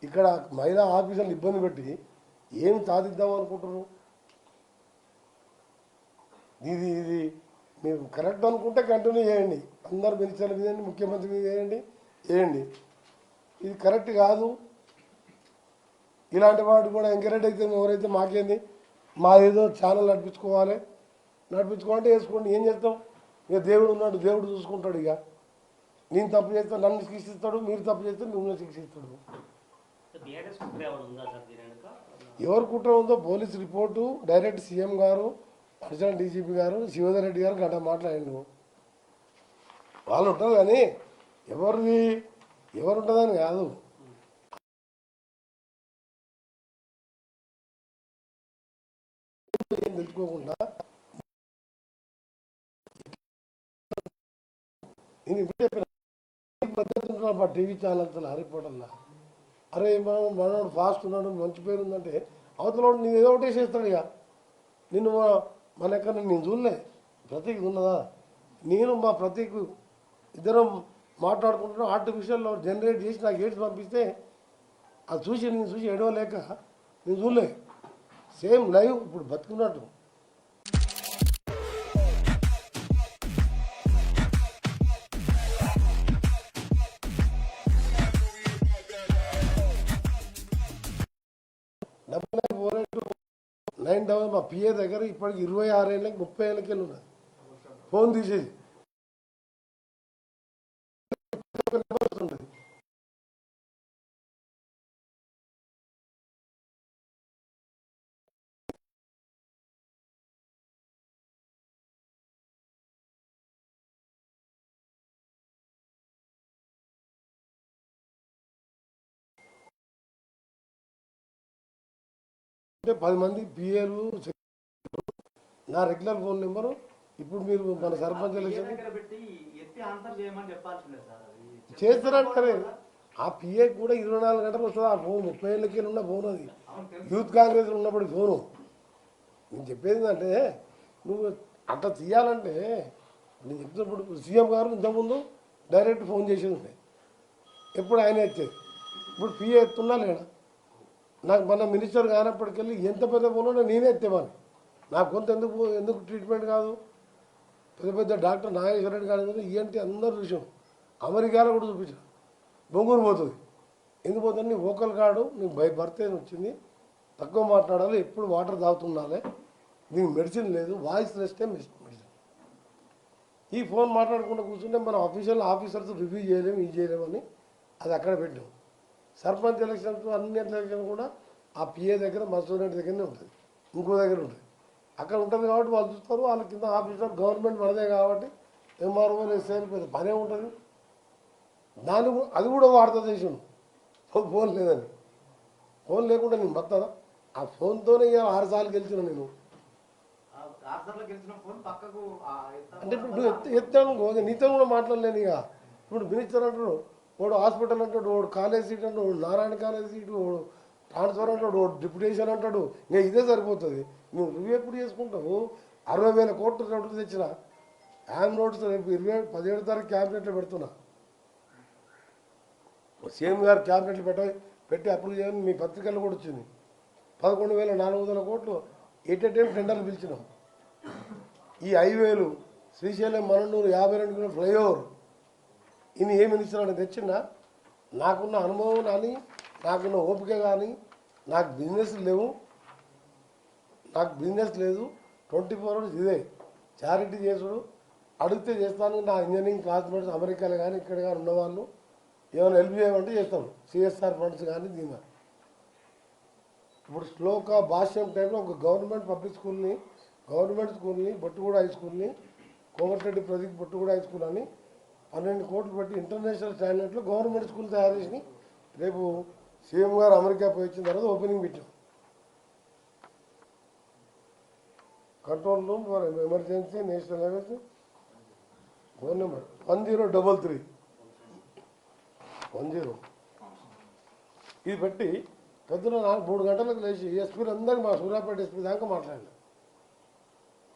ఇక్కడ మహిళా ఆఫీసర్లు ఇబ్బంది పెట్టి ఏం సాధిద్దాం అనుకుంటున్నారు? ఇది మీరు కరెక్ట్ అనుకుంటే కంటిన్యూ చేయండి, అందరు మినిస్టర్ల మీద ముఖ్యమంత్రి మీద వేయండి. ఇది కరెక్ట్ కాదు. ఇలాంటి వాడు కూడా ఎంకరేజ్ అయితే ఎవరైతే మాకేంది, మా ఏదో ఛానల్ నడిపించుకోవాలంటే వేసుకోండి. ఏం చేస్తాం? ఇక దేవుడు ఉన్నాడు, దేవుడు చూసుకుంటాడు. ఇక నేను తప్పు చేస్తే నన్ను శిక్షిస్తాడు, మీరు తప్పు చేస్తే మిమ్మల్ని శిక్షిస్తాడు. ఎవరు కుట్ర ఉందో పోలీస్ రిపోర్టు డైరెక్ట్ సీఎం గారు, అడిషనల్ డీజీపీ గారు, శివధర్ రెడ్డి గారు గంట మాట్లాడిండు. వాళ్ళు ఉంటారు కానీ ఎవరుంటుందని కాదు. తెలుసుకోకుండా నేను ఇప్పుడు చెప్పిన టీవీ ఛానల్స్ రిపోర్టర్లా, అరే మనోడు ఫాస్ట్ ఉన్నాడు, మంచి పేరు ఉందంటే అవతల నేను ఏదో ఒకటి చేస్తాడు. ఇక నిన్ను మన ఎక్కడ నేను చూడలే, ప్రతీక్ ఉన్నదా, నేను మా ప్రతీక్ ఇద్దరం మాట్లాడుకుంటున్నాం. ఆర్టిఫిషియల్లో జనరేట్ చేసి నాకు ఏడ్స్ పంపిస్తే అది నేను చూసి ఎడవలేక నేను చూడలే. సేమ్ లైవ్ ఇప్పుడు బతుకున్నట్టు. మా పిఏ దగ్గర ఇప్పటికి 26 ఏళ్ళకి 30 ఏళ్ళకి వెళ్ళి ఉన్నది. ఫోన్ తీసేది ఉంటుంది. అంటే 10 మంది పిఏలు నా రెగ్యులర్ ఫోన్ నెంబరు. ఇప్పుడు మీరు మన సర్పంచ్ ఎలక్షన్ చేస్తారంటారే, ఆ పిఏ కూడా 24 గంటలు వస్తుంది. ఆ ఫోన్ 30 ఏళ్ళకి ఉన్న ఫోన్, అది యూత్ కాంగ్రెస్ ఉన్నప్పుడు ఫోను. నేను చెప్పేది అంటే నువ్వు అట్లా తీయాలంటే నేను చెప్తున్నప్పుడు సీఎం గారు ఇంతకుముందు డైరెక్ట్ ఫోన్ చేసేది ఉండే, ఎప్పుడు ఆయన ఎత్తేది. ఇప్పుడు పిఏ ఎత్తున్నా లేడా? నాకు మన మినిస్టర్ కానప్పటికెళ్ళి ఎంత పెద్ద ఫోన్ నేనే ఎత్తేవాని. నా కొంత ఎందుకు ట్రీట్మెంట్ కాదు? పెద్ద డాక్టర్ నాగేశ్వర రెడ్డి గారు ఈఎన్టీ అందరూ చూసాం, అమెరికాలో కూడా చూపించాం. బొంగూరు పోతుంది, ఎందుకు పోతుంది? నీ ఓకల్ కార్డు నీకు బర్త్ వచ్చింది, తక్కువ మాట్లాడాలి, ఎప్పుడు వాటర్ తాగుతుండాలి, దీనికి మెడిసిన్ లేదు, వాయిస్ రెస్టే మెడిసిన్. ఈ ఫోన్ మాట్లాడకుండా కూర్చుంటే మనం ఆఫీసర్స్ రివ్యూ చేయలేము, ఇది చేయలేమని అది అక్కడ పెట్టాం. సర్పంచ్ ఎలక్షన్స్ అన్ని ఎలక్షన్ కూడా ఆ పిఏ దగ్గర మసూరెడ్డి దగ్గరనే ఉంటుంది, ఇంకో దగ్గర ఉంటుంది. అక్కడ ఉంటుంది కాబట్టి వాళ్ళు చూస్తారు. వాళ్ళ కింద ఆఫీసర్ గవర్నమెంట్ మనదే కాబట్టి ఎంఆర్ఓ ఎస్ఐలు పెద్ద పనే ఉంటుంది. అది కూడా వార్త చేసాను, ఫోన్ లేదని. ఫోన్ లేకుండా నేను బతానా? ఆ ఫోన్తోనే 6 సార్లు గెలిచిన నేను. అంటే ఇప్పుడు ఎత్తాను నీతో కూడా మాట్లాడలేను. ఇక ఇప్పుడు మినిస్టర్ అంటాడు, వాడు హాస్పిటల్ అంటాడు, వాడు కాలేజ్ సీట్ అంటాడు, వాడు నారాయణ కాలేజ్ సీటు, వాడు ట్రాన్స్ఫర్ అంటాడు, వాడు డిప్యుటేషన్ అంటాడు. ఇంకా ఇదే సరిపోతుంది. నువ్వు రివ్యూ ఎప్పుడు చేసుకుంటావు? 60,000 కోట్లు రోడ్లు తెచ్చిన హ్యామ్ రోడ్స్ రేపు 17 తారీఖు క్యాబినెట్లో పెడుతున్నా. సీఎం గారు క్యాబినెట్లు పెట్టి అప్రూవ్ చేయాలని మీ పత్రికల్లో కూడా వచ్చింది. 11,400 కోట్లు ఎట్ ఏ టైం టెండర్లు పిలిచినాం. ఈ హైవేలు శ్రీశైలం మననూరు 52 కిలో ఫ్లైఓవర్ ఇన్ని ఏ మినిస్టర్ తెచ్చినా నాకున్న అనుభవం కానీ, నాకున్న ఓపిక కానీ, నాకు బిజినెస్ లేవు, నాకు బిజినెస్ లేదు, 24 అవర్స్ ఇదే చారిటీ చేసుడు, అడిగితే చేస్తాను. నా ఇంజనీరింగ్ క్లాస్మేట్స్ అమెరికాలో కానీ ఇక్కడ కానీ ఉన్నవాళ్ళు ఏమైనా హెల్ప్ చేయమంటే చేస్తాం, సిఎస్ఆర్ ఫండ్స్ కానీ దీని. ఇప్పుడు శ్లోక భాష్యం టైంలో ఒక గవర్నమెంట్ స్కూల్ని బొట్టుగూడ హై స్కూల్ని, కోమటిరెడ్డి ప్రదీప్ బొట్టుగూడ హై స్కూల్ అని 12 కోట్లు పెట్టి ఇంటర్నేషనల్ స్టాండర్డ్లో గవర్నమెంట్ స్కూల్ తయారు చేసి రేపు సీఎం గారు అమెరికా పోయి వచ్చిన తర్వాత ఓపెనింగ్ పెట్టాం. Control room for emergency national highways, phone number 1033 10. ఇది పెట్టి పొద్దున 3 గంటలకు లేచి ఎస్పీలు అందరికీ మా సూర్యాపేట ఎస్పీ దాకా మాట్లాడినా.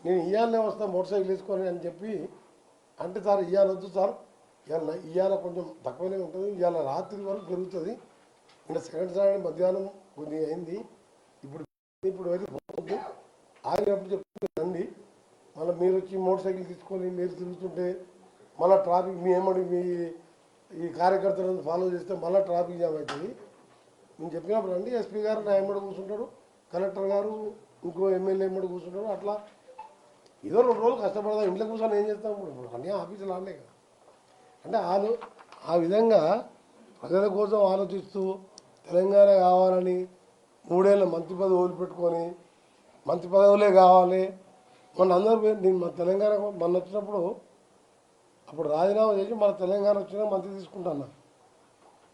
నేను ఇయ్యాలనే వస్తాను మోటార్ సైకిల్ తీసుకొని అని చెప్పి అంటే, సార్ ఇయ్యాల వద్దు సార్, ఇవాళ కొంచెం తక్కువనే ఉంటుంది, ఇవాళ రాత్రి వరకు పెరుగుతుంది, ఇంకా సెకండ్ సాటర్డే మధ్యాహ్నం కొద్దిగా అయింది, ఇప్పుడు అయితే పోతుంది ఆగినప్పుడు చెప్తే రండి, మళ్ళీ మీరు వచ్చి మోటార్ సైకిల్ తీసుకొని మీరు తిరుగుతుంటే మళ్ళీ ట్రాఫిక్ మీ ఈ కార్యకర్తలను ఫాలో చేస్తే మళ్ళీ ట్రాఫిక్ జామ్ అవుతుంది. నేను చెప్పినప్పుడు రండి, ఎస్పీ గారు నా ఎమ్మడి కూర్చుంటాడు, కలెక్టర్ గారు ఇంకో ఎమ్మెల్యే ఎమ్మడి కూర్చుంటాడు, అట్లా ఏదో 2 రోజులు కష్టపడదాం, ఇంట్లో కూర్చొని ఏం చేస్తాం, ఇప్పుడు అన్నీ ఆఫీసులు ఆడలే కదా. అంటే ఆ విధంగా ప్రజల కోసం ఆలోచిస్తూ తెలంగాణ కావాలని 3 ఏళ్ళ మంత్రి పదవి వదిలిపెట్టుకొని మంత్రి పదవులే కావాలి మన అందరూ. నేను మన తెలంగాణ మొన్న వచ్చినప్పుడు అప్పుడు రాజీనామా చేసి మన తెలంగాణ వచ్చినా మంత్రి తీసుకుంటున్నా.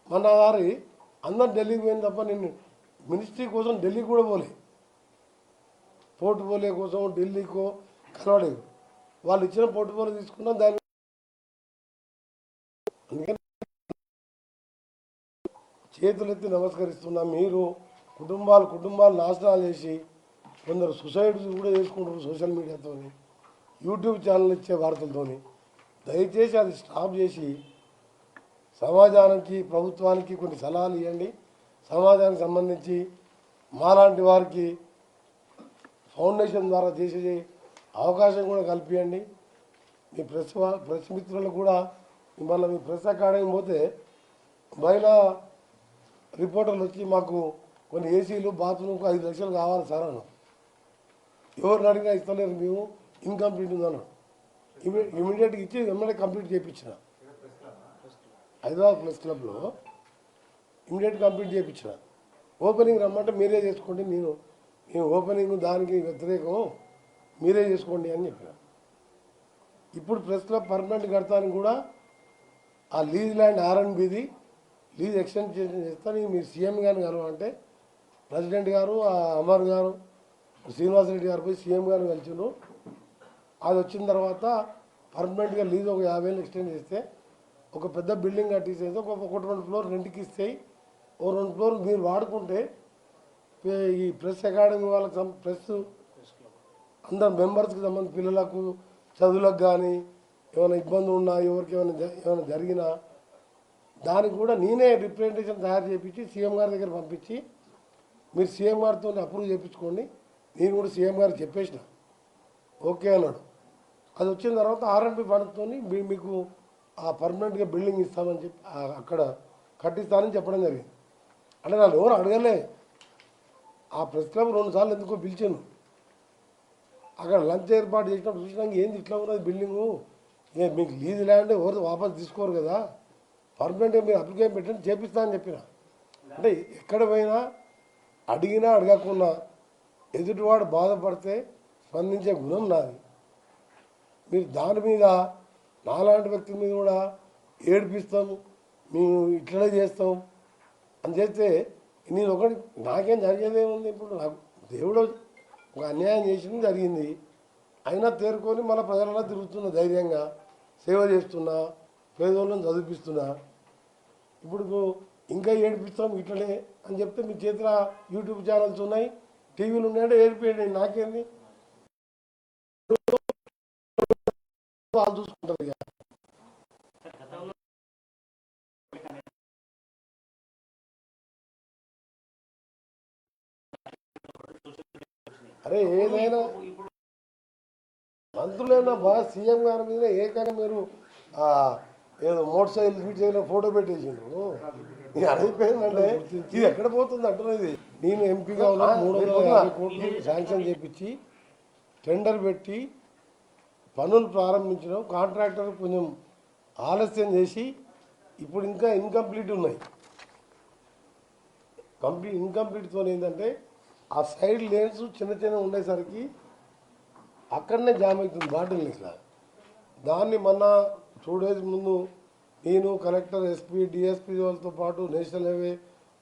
మన గారి అందరు ఢిల్లీకి పోయింది తప్ప నేను మినిస్ట్రీ కోసం ఢిల్లీకి కూడా పోలే, పోర్టుఫోలియో కోసం ఢిల్లీకో కలవలేదు. వాళ్ళు ఇచ్చిన పోర్టుఫోలియో తీసుకున్నాం, దాని అందుకని చేతులెత్తి నమస్కరిస్తున్నా. మీరు కుటుంబాలు నాశనాలు చేసి కొందరు సూసైడ్స్ కూడా చేసుకుంటారు సోషల్ మీడియాతో, యూట్యూబ్ ఛానల్ ఇచ్చే వార్తలతో. దయచేసి అది స్టాప్ చేసి సమాజానికి ప్రభుత్వానికి కొన్ని సలహాలు ఇవ్వండి. సమాజానికి సంబంధించి మాలాంటి వారికి ఫౌండేషన్ ద్వారా చేసే అవకాశం కూడా కల్పించండి. మీ ప్రెస్ మిత్రులకు కూడా మళ్ళీ మీ ప్రెస్ అకాడమీ పోతే మహిళా రిపోర్టర్లు వచ్చి మాకు కొన్ని ఏసీలు బాత్రూమ్కు 5 లక్షలు కావాలి సార్ అన్నాం. ఎవరిని అడిగినా ఇస్తలేరు, మేము ఇన్కంప్లీట్ ఉందన్నాం. ఇమీడియట్గా ఇచ్చి ఎమ్మెల్యే కంప్లీట్ చేయించిన హైదరాబాద్ ప్రెస్ క్లబ్లో ఇమీడియట్ కంప్లీట్ చేయించిన. ఓపెనింగ్ రమ్మంటే మీరే చేసుకోండి, నేను ఓపెనింగ్ దానికి వ్యతిరేకం, మీరే చేసుకోండి అని చెప్పిన. ఇప్పుడు ప్రెస్ క్లబ్ పర్మనెంట్ కడతానికి కూడా ఆ లీజ్ ల్యాండ్ R&Bది లీజ్ ఎక్స్టెన్షన్ చేస్తాను, మీరు సీఎం గారిని కలవంటే ప్రెసిడెంట్ గారు అమర్ గారు శ్రీనివాసరెడ్డి గారు పోయి సీఎం గారిని కలిసిండ్రు. అది వచ్చిన తర్వాత పర్మనెంట్గా లీజ్ ఒక 50 ఏళ్ళు ఎక్స్టెండ్ చేస్తే ఒక పెద్ద బిల్డింగ్ కట్టిస్తే ఒక 2 ఫ్లోర్ రెంట్కి ఇస్తాయి, 2 ఫ్లోర్ మీరు వాడుకుంటే ఈ ప్రెస్ అకాడమీ వాళ్ళకి ప్రెస్ అందరు మెంబర్స్కి సంబంధించి పిల్లలకు చదువులకు కానీ ఏమైనా ఇబ్బంది ఉన్నా ఎవరికి ఏమైనా జరిగినా దానికి కూడా నేనే రిప్రజెంటేషన్ తయారు చేయించి సీఎం గారి దగ్గర పంపించి మీరు సీఎం గారితో అప్రూవ్ చేయించుకోండి. నేను కూడా సీఎం గారికి చెప్పేసిన, ఓకే అన్నాడు. అది వచ్చిన తర్వాత R&B ఫండ్స్తో మీకు ఆ పర్మనెంట్గా బిల్డింగ్ ఇస్తామని చెప్పి అక్కడ కట్టిస్తానని చెప్పడం జరిగింది. అంటే నన్ను ఎవరు అడగలే. ఆ ప్రెస్ క్లబ్ 2 సార్లు ఎందుకో పిలిచాను. అక్కడ లంచ్ ఏర్పాటు చేసినప్పుడు చూసినాక ఏంది ఇట్లా ఉన్నది బిల్డింగు, మీకు లీజ్ ల్యాండ్ ఎవరు వాపసు తీసుకోరు కదా, పర్మనెంట్గా మీరు అప్లికేషన్ పెట్టండి చేపిస్తా అని చెప్పిన. అంటే ఎక్కడ పోయినా అడిగినా అడగకున్నా ఎదుటివాడు బాధపడితే స్పందించే గుణం నాది. మీరు దాని మీద నాలాంటి వ్యక్తుల మీద కూడా ఏడిపిస్తాం, మేము ఇట్లనే చేస్తాం అని చేస్తే నేను ఒకటి నాకేం జరిగేదేముంది. ఇప్పుడు నాకు దేవుడు ఒక అన్యాయం చేసింది జరిగింది, అయినా తేరుకొని మన ప్రజలలో తిరుగుతున్న ధైర్యంగా సేవ చేస్తున్నా, పేదోళ్ళని చదివిస్తున్నా. ఇప్పుడు ఇంకా ఏడిపిస్తాం ఇట్లనే అని చెప్తే మీ చేతిలో యూట్యూబ్ ఛానల్స్ ఉన్నాయి, టీవీలు ఉన్నాయంటే ఏడిపోయండి, నాకేంది, వాళ్ళు చూసుకుంటారు. ఇక అరే ఏదైనా మంత్రులైనా బాగా సీఎం గారి మీద ఏకంగా మీరు ఏదో మోటార్ సైకిల్ ఫోటో పెట్టేసిండ్రు. ఇది అయిపోయిందంటే ఇది ఎక్కడ పోతుంది అంటున్నది. నేను ఎంపీగా ఉన్న 350 కోట్లు శాంక్షన్ చేపించి టెండర్ పెట్టి పనులు ప్రారంభించడం, కాంట్రాక్టర్ కొంచెం ఆలస్యం చేసి ఇప్పుడు ఇంకా ఇన్కంప్లీట్ ఉన్నాయి. ఇన్కంప్లీట్తో ఏంటంటే ఆ సైడ్ లేన్స్ చిన్న చిన్న ఉండేసరికి అక్కడనే జామ్ అవుతుంది బాటిల్ నెస్లా. దాన్ని మొన్న 2 days ముందు నేను కలెక్టర్, ఎస్పీ, డిఎస్పీ వాళ్ళతో పాటు నేషనల్ హైవే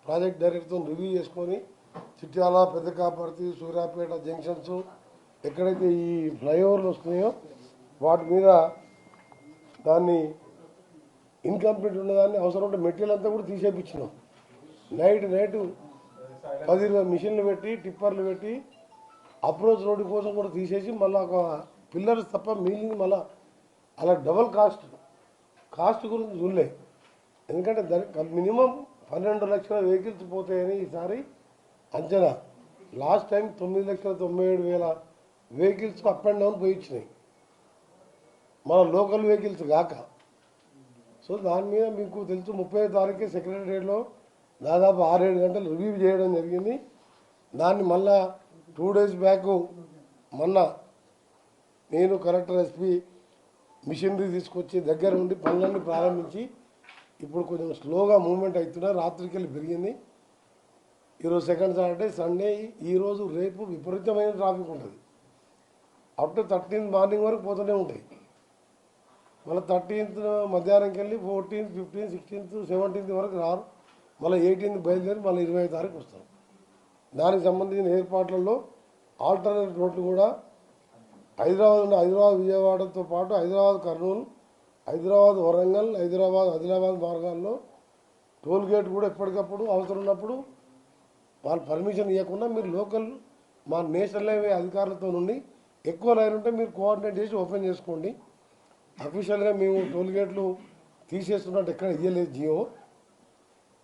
ప్రాజెక్ట్ డైరెక్టర్తో రివ్యూ చేసుకొని చిట్యాల, పెద్ద కాపర్తి, సూర్యాపేట జంక్షన్స్ ఎక్కడైతే ఈ ఫ్లైఓవర్లు వస్తున్నాయో వాటి మీద దాన్ని ఇన్కంప్లీట్ ఉన్నదాన్ని అవసరం ఉంటే మెటీరియల్ అంతా కూడా తీసేపించినాం. నైట్ 10-20 మిషన్లు పెట్టి టిప్పర్లు పెట్టి అప్రోచ్ రోడ్డు కోసం కూడా తీసేసి మళ్ళీ ఒక పిల్లర్స్ తప్ప మిగిలింది మళ్ళీ అలా డబల్ కాస్ట్ గురించి చూడలే. ఎందుకంటే మినిమం 12 లక్షల వెహికల్స్ పోతాయని ఈసారి అంచనా. Last time 9,97,000 vehicles up and down పోయి ఇచ్చినాయి, మన లోకల్ వెహికల్స్ కాక. సో దాని మీద మీకు తెలుసు 30వ తారీఖు సెక్రటరియట్లో దాదాపు 6-7 గంటలు రివ్యూ చేయడం జరిగింది. దాన్ని మళ్ళా 2 days బ్యాక్ మొన్న నేను కలెక్టర్, ఎస్పీ మిషనరీ తీసుకొచ్చి దగ్గర ఉండి పనులన్నీ ప్రారంభించి ఇప్పుడు కొంచెం స్లోగా మూవ్మెంట్ అవుతున్నా. రాత్రికి వెళ్ళి పెరిగింది. ఈరోజు సెకండ్ సాటర్డే, సండే, ఈరోజు రేపు విపరీతమైన ట్రాఫిక్ ఉంటుంది. అప్ టు 13th మార్నింగ్ వరకు పోతూనే ఉంటాయి. మళ్ళీ 13th మధ్యాహ్నంకి వెళ్ళి 14th, 15th, 16th, 17th వరకు రారు. మళ్ళీ 18th బయలుదేరి మళ్ళీ 20వ తారీఖు వస్తారు. దానికి సంబంధించిన ఏర్పాట్లలో ఆల్టర్నేట్ రోడ్లు కూడా హైదరాబాద్ విజయవాడతో పాటు హైదరాబాద్ కర్నూలు, హైదరాబాద్ వరంగల్, హైదరాబాద్ ఆదిలాబాద్ మార్గాల్లో టోల్ గేట్ కూడా ఎప్పటికప్పుడు అవసరం ఉన్నప్పుడు వాళ్ళు పర్మిషన్ ఇవ్వకుండా మీరు లోకల్ మా నేషనల్ హైవే అధికారులతో నుండి ఎక్కువ లైన్ ఉంటే మీరు కోఆర్డినేట్ చేసి ఓపెన్ చేసుకోండి. అఫీషియల్గా మేము టోల్ గేట్లు తీసేస్తున్నట్టు ఎక్కడ ఇవ్వలేదు జియో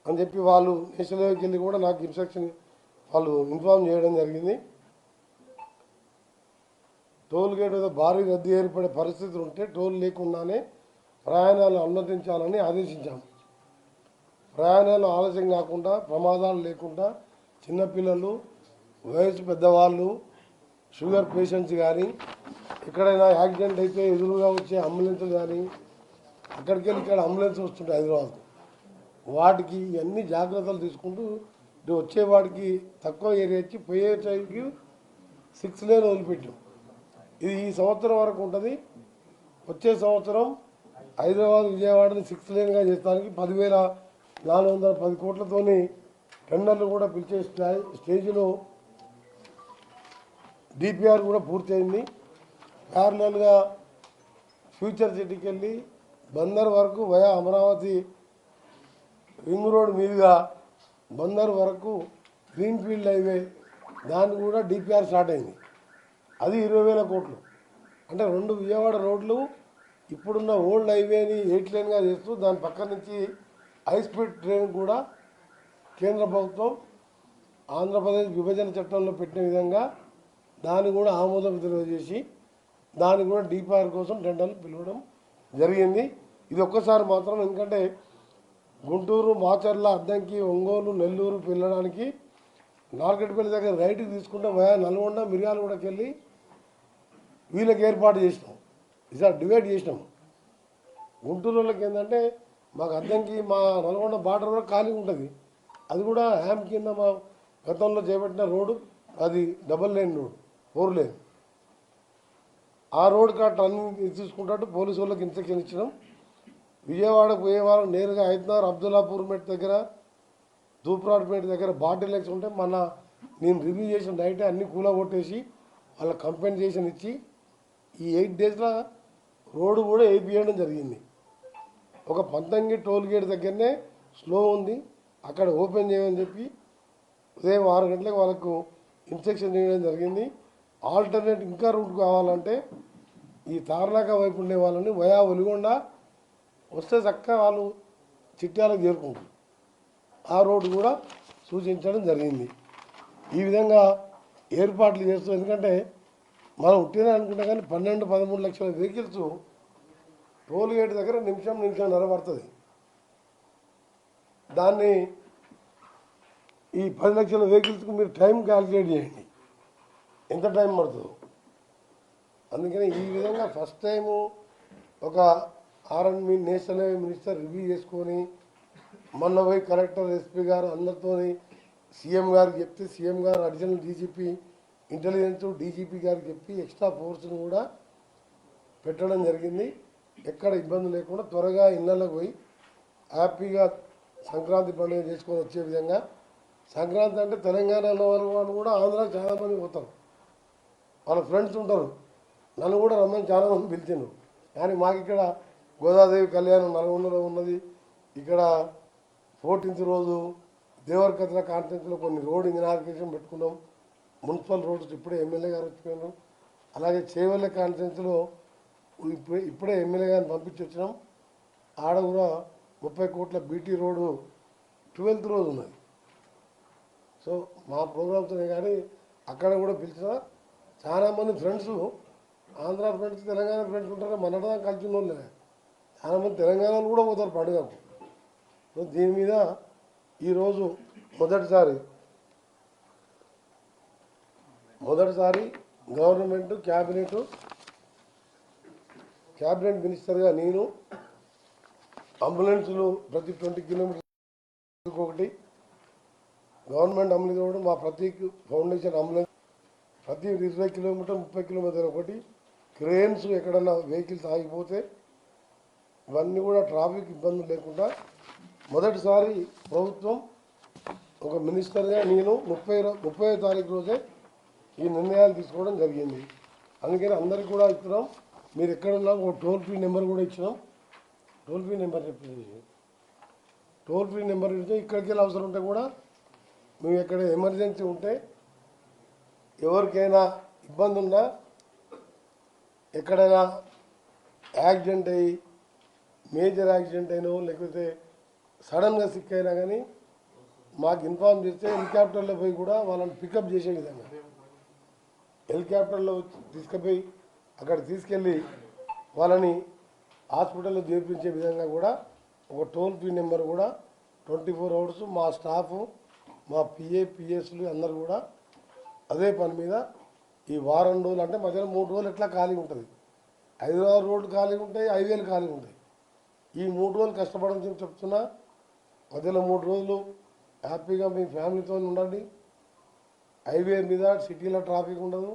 అని చెప్పి వాళ్ళు నేషనల్ హైవేకి వెళ్ళి కూడా నాకు ఇన్స్ట్రక్షన్ వాళ్ళు ఇన్ఫార్మ్ చేయడం జరిగింది. టోల్ గేట్ మీద భారీ రద్దీ ఏర్పడే పరిస్థితులు ఉంటే టోల్ లేకుండానే ప్రయాణాలు అనుమతించాలని ఆదేశించాము. ప్రయాణాలు ఆలస్యం కాకుండా, ప్రమాదాలు లేకుండా చిన్నపిల్లలు, వయసు పెద్దవాళ్ళు, షుగర్ పేషెంట్స్ కానీ, ఎక్కడైనా యాక్సిడెంట్ అయితే ఎదురుగా వచ్చే అంబులెన్స్లు కానీ, అక్కడికి వెళ్ళి ఇక్కడ అంబులెన్స్ వస్తుంటాయి హైదరాబాద్, వాటికి ఇవన్నీ జాగ్రత్తలు తీసుకుంటూ వచ్చేవాడికి తక్కువ ఏరియా ఇచ్చి పోయే టైంకి 6 lane వదిలిపెట్టాం. ఇది ఈ సంవత్సరం వరకు ఉంటుంది. వచ్చే సంవత్సరం హైదరాబాద్ విజయవాడని 6 laneగా చేస్తానికి 10,410 కోట్లతోని టెండర్లు కూడా పిలిచే స్టేజ్లో డిపిఆర్ కూడా పూర్తయింది. ప్యారలల్గా ఫ్యూచర్ సిటీకి వెళ్ళి బందర్ వరకు వయా అమరావతి రింగ్ రోడ్ మీదుగా బందర్ వరకు గ్రీన్ఫీల్డ్ హైవే దాన్ని కూడా డిపిఆర్ స్టార్ట్ అయింది. అది 20,000 కోట్లు. అంటే 2 విజయవాడ రోడ్లు ఇప్పుడున్న ఓల్డ్ హైవేని 8 laneగా చేస్తూ దాని పక్క నుంచి హై స్పీడ్ ట్రైన్ కూడా కేంద్ర ప్రభుత్వం ఆంధ్రప్రదేశ్ విభజన చట్టంలో పెట్టిన విధంగా దాన్ని కూడా ఆమోదం తెలియజేసి దాన్ని కూడా డిపిఆర్ కోసం టెండర్లు పిలవడం జరిగింది. ఇది ఒక్కసారి మాత్రం, ఎందుకంటే గుంటూరు, మాచర్ల, అద్దంకి, ఒంగోలు, నెల్లూరు వెళ్ళడానికి నార్కెట్పల్లి దగ్గర రైట్కి తీసుకుంటే నల్గొండ, మిర్యాలగూడకి వెళ్ళి వీళ్ళకి ఏర్పాటు చేసినాం. ఈసారి డివైడ్ చేసినాం. గుంటూరు వాళ్ళకి ఏంటంటే మాకు అద్దంకి మా నల్గొండ బార్డర్ వరకు ఖాళీ ఉంటుంది. అది కూడా హ్యామ్ కింద మా గతంలో చేపట్టిన రోడ్డు, అది డబల్ లైన్ రోడ్, 4 lane. ఆ రోడ్ కాట్ అన్ని తీసుకుంటూ పోలీసు వాళ్ళకి ఇన్స్ట్రక్షన్ ఇచ్చినాం. విజయవాడకు పోయే వారం నేరుగా హైదరాబాద్ అబ్దుల్లాపూర్ మెట్ దగ్గర, దూప్రాడ్పేట దగ్గర బాటిల్ ఎక్స్ ఉంటే నేను రివ్యూ చేసిన నైటే అన్ని కూలగొట్టేసి వాళ్ళ కంపెన్సేషన్ ఇచ్చి ఈ 8 daysలో రోడ్డు కూడా వేయించడం జరిగింది. ఒక పంతంగి టోల్ గేట్ దగ్గరనే స్లో ఉంది, అక్కడ ఓపెన్ చేయమని చెప్పి ఉదయం 6 గంటలకు వాళ్ళకు ఇన్స్ట్రక్షన్ చేయడం జరిగింది. ఆల్టర్నేట్ ఇంకా రూట్ కావాలంటే ఈ తార్నాక వైపు ఉండే వాళ్ళని వయా ఒలిగొండ వస్తే చక్కగా వాళ్ళు చిట్యాలకు చేరుకుంటారు. ఆ రోడ్డు కూడా సూచించడం జరిగింది. ఈ విధంగా ఏర్పాట్లు చేస్తూ, ఎందుకంటే మనం ఉట్టినా అనుకుంటాం కానీ 12-13 లక్షల వెహికల్స్ టోల్ గేట్ దగ్గర నిమిషం నిరబడుతుంది. దాన్ని ఈ 10 లక్షల వెహికల్స్కి మీరు టైం క్యాల్కులేట్ చేయండి, ఎంత టైం పడుతుందో. అందుకని ఈ విధంగా ఫస్ట్ టైము ఒక ఆర్ఎండ్బి నేషనల్ హైవే మినిస్టర్ రివ్యూ చేసుకొని మొన్న పోయి కలెక్టర్ ఎస్పీ గారు అందరితో సీఎం గారికి చెప్తే సీఎం గారు అడిషనల్ డీజీపీ ఇంటెలిజెన్స్ డీజీపీ గారికి చెప్పి ఎక్స్ట్రా ఫోర్స్ను కూడా పెట్టడం జరిగింది. ఎక్కడ ఇబ్బంది లేకుండా త్వరగా ఇళ్ళకి పోయి హ్యాపీగా సంక్రాంతి పండుగ చేసుకొని వచ్చే విధంగా. సంక్రాంతి అంటే తెలంగాణలో వాళ్ళు కూడా ఆంధ్రాకి చాలామంది పోతారు, వాళ్ళ ఫ్రెండ్స్ ఉంటారు. నన్ను కూడా రమ్మని చాలామంది పిలిచిండ్రు. కానీ మాకు ఇక్కడ గోదాదేవి కళ్యాణం నల్గొండలో ఉన్నది. ఇక్కడ 14th రోజు దేవరకద్ర కాన్ఫరెన్స్లో కొన్ని రోడ్ ఇనాగ్రేషన్ పెట్టుకున్నాం. మున్సిపల్ రోడ్స్ ఇప్పుడే ఎమ్మెల్యే గారు వచ్చిపోయినాం. అలాగే చేవెళ్ళ కాన్ఫరెన్స్లో ఇప్పుడే ఎమ్మెల్యే గారిని పంపించి వచ్చినాం. ఆడ కూడా 30 కోట్ల బీటీ రోడ్డు 12th రోజు ఉన్నది. సో మా ప్రోగ్రామ్స్నే కానీ అక్కడ కూడా పిలిచిన చాలామంది friends, Andhra friends Telangana friends ఉంటారు. మనదా కలిసి ఉన్నోళ్ళే చాలామంది తెలంగాణలో కూడా పోతారు పండుగకు. సో దీని మీద ఈరోజు మొదటిసారి గవర్నమెంట్ క్యాబినెట్ మినిస్టర్గా నేను అంబులెన్సులు ప్రతి 20 కిలోమీటర్లకు ఒకటి గవర్నమెంట్ అమలు చేయడం, మా ప్రతీక్ ఫౌండేషన్ అంబులెన్స్ ప్రతి 20 కిలోమీటర్ 30 కిలోమీటర్ ఒకటి, క్రేన్స్ ఎక్కడన్నా వెహికల్స్ ఆగిపోతే ఇవన్నీ కూడా ట్రాఫిక్ ఇబ్బందులు లేకుండా మొదటిసారి ప్రభుత్వం ఒక మినిస్టర్గా నేను 30వ తారీఖు రోజే ఈ నిర్ణయాలు తీసుకోవడం జరిగింది. అందుకని అందరికీ కూడా ఇస్తున్నాం. మీరు ఎక్కడున్నా ఒక టోల్ ఫ్రీ నెంబర్ కూడా ఇచ్చినాం. టోల్ ఫ్రీ నెంబర్ ఇస్తే ఇక్కడికి వెళ్ళి అవసరం ఉంటే కూడా మేము ఎక్కడ ఎమర్జెన్సీ ఉంటే ఎవరికైనా ఇబ్బంది ఉన్నా ఎక్కడైనా యాక్సిడెంట్ అయ్యి మేజర్ యాక్సిడెంట్ అయినో లేకపోతే సడన్గా సిక్ అయినా కానీ మాకు ఇన్ఫార్మ్ చేస్తే హెలికాప్టర్లో పోయి కూడా వాళ్ళని పికప్ చేసే విధంగా హెలికాప్టర్లో తీసుకుపోయి అక్కడ తీసుకెళ్ళి వాళ్ళని హాస్పిటల్లో చేర్పించే విధంగా కూడా ఒక టోల్ ఫ్రీ నెంబర్ కూడా 24 hours మా స్టాఫ్, మా పిఎస్లు అందరూ కూడా అదే పని మీద ఈ వారం రోజులు అంటే మధ్యలో 3 రోజులు ఎట్లా ఖాళీ ఉంటుంది. హైదరాబాద్ రోడ్డు ఖాళీగా ఉంటాయి, హైవేలు ఖాళీగా ఉంటాయి. ఈ 3 రోజులు కష్టపడని చెప్తున్నా. మధ్యలో 3 రోజులు హ్యాపీగా మీ ఫ్యామిలీతో ఉండండి. హైవే మీద సిటీలో ట్రాఫిక్ ఉండదు.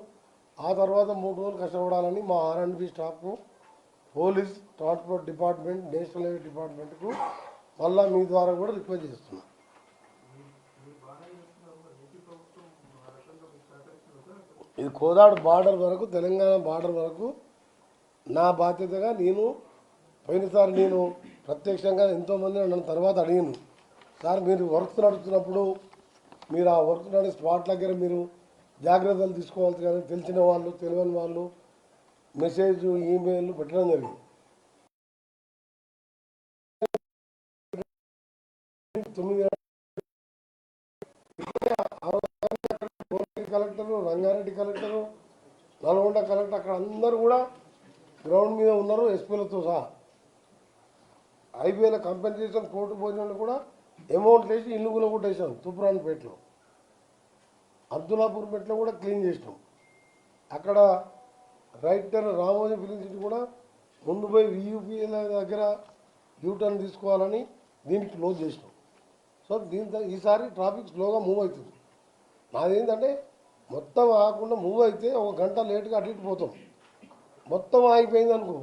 ఆ తర్వాత 3 రోజులు కష్టపడాలని మా ఆర్ఎండ్బి స్టాఫ్కు, police, transport department, national highway డిపార్ట్మెంట్కు మళ్ళీ మీ ద్వారా కూడా రిక్వెస్ట్ చేస్తున్నాం. ఇది కోదాడు బార్డర్ వరకు, తెలంగాణ బార్డర్ వరకు నా బాధ్యతగా నేను పోయినసారి నేను ప్రత్యక్షంగా ఎంతోమంది నన్ను తర్వాత అడిగాను, సార్ మీరు వర్క్ నడుస్తున్నప్పుడు మీరు ఆ వర్క్ నడిచే స్పాట్ దగ్గర మీరు జాగ్రత్తలు తీసుకోవాలి కానీ తెలిసిన వాళ్ళు తెలియని వాళ్ళు మెసేజ్ ఈమెయిల్ పెట్టడం జరిగింది. 9 collector, Rangareddy collector, Nalgonda collector అక్కడ అందరూ కూడా గ్రౌండ్ మీద ఉన్నారు, ఎస్పీలతో సహా. హైవేల కంపెన్సేషన్ కోర్టు పోయిన కూడా అమౌంట్ వేసి ఇల్లు కూడా కొట్టేసాం. తూప్రాన్పేటలో, అబ్దుల్లాపూర్పేటలో కూడా క్లీన్ చేసినాం. అక్కడ right turn Ramoji film city కూడా ముందు పోయి వియూపీల దగ్గర యూటర్న్ తీసుకోవాలని దీనికి క్లోజ్ చేసినాం. సో దీంతో ఈసారి ట్రాఫిక్ స్లోగా మూవ్ అవుతుంది. నాదేంటంటే మొత్తం ఆగకుండా మూవ్ అయితే 1 గంట లేట్గా అటు ఇటు పోతాం. మొత్తం ఆగిపోయింది అనుకో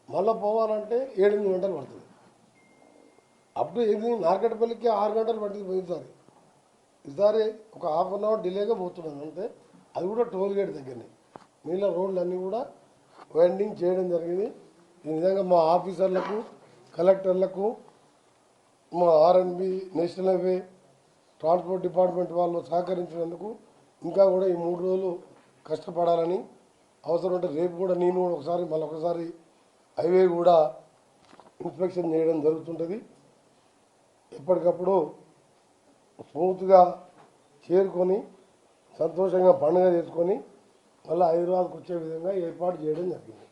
మళ్ళీ పోవాలంటే 7-8 గంటలు పడుతుంది. అప్పుడు ఇది నార్కట్పల్లికి 6 గంటలు పట్టింది పోయినసారి. ఈసారి ఒక ½ అన్ అవర్ డిలేగా పోతున్నాను అంతే. అది కూడా టోల్ గేట్ దగ్గరనే. మిగిలిన రోడ్లు అన్నీ కూడా వైండింగ్ చేయడం జరిగింది. ఈ విధంగా మా ఆఫీసర్లకు, కలెక్టర్లకు, మా ఆర్ఎండ్బి, నేషనల్ హైవే, ట్రాన్స్పోర్ట్ డిపార్ట్మెంట్ వాళ్ళు సహకరించినందుకు ఇంకా కూడా ఈ 3 రోజులు కష్టపడాలని, అవసరం ఉంటే రేపు కూడా నేను మళ్ళొకసారి హైవే కూడా ఇన్స్పెక్షన్ చేయడం జరుగుతుంటుంది. ఎప్పటికప్పుడు స్మూత్గా చేరుకొని సంతోషంగా పండుగ చేసుకొని మళ్ళీ హైదరాబాద్కి వచ్చే విధంగా ఏర్పాటు చేయడం జరిగింది.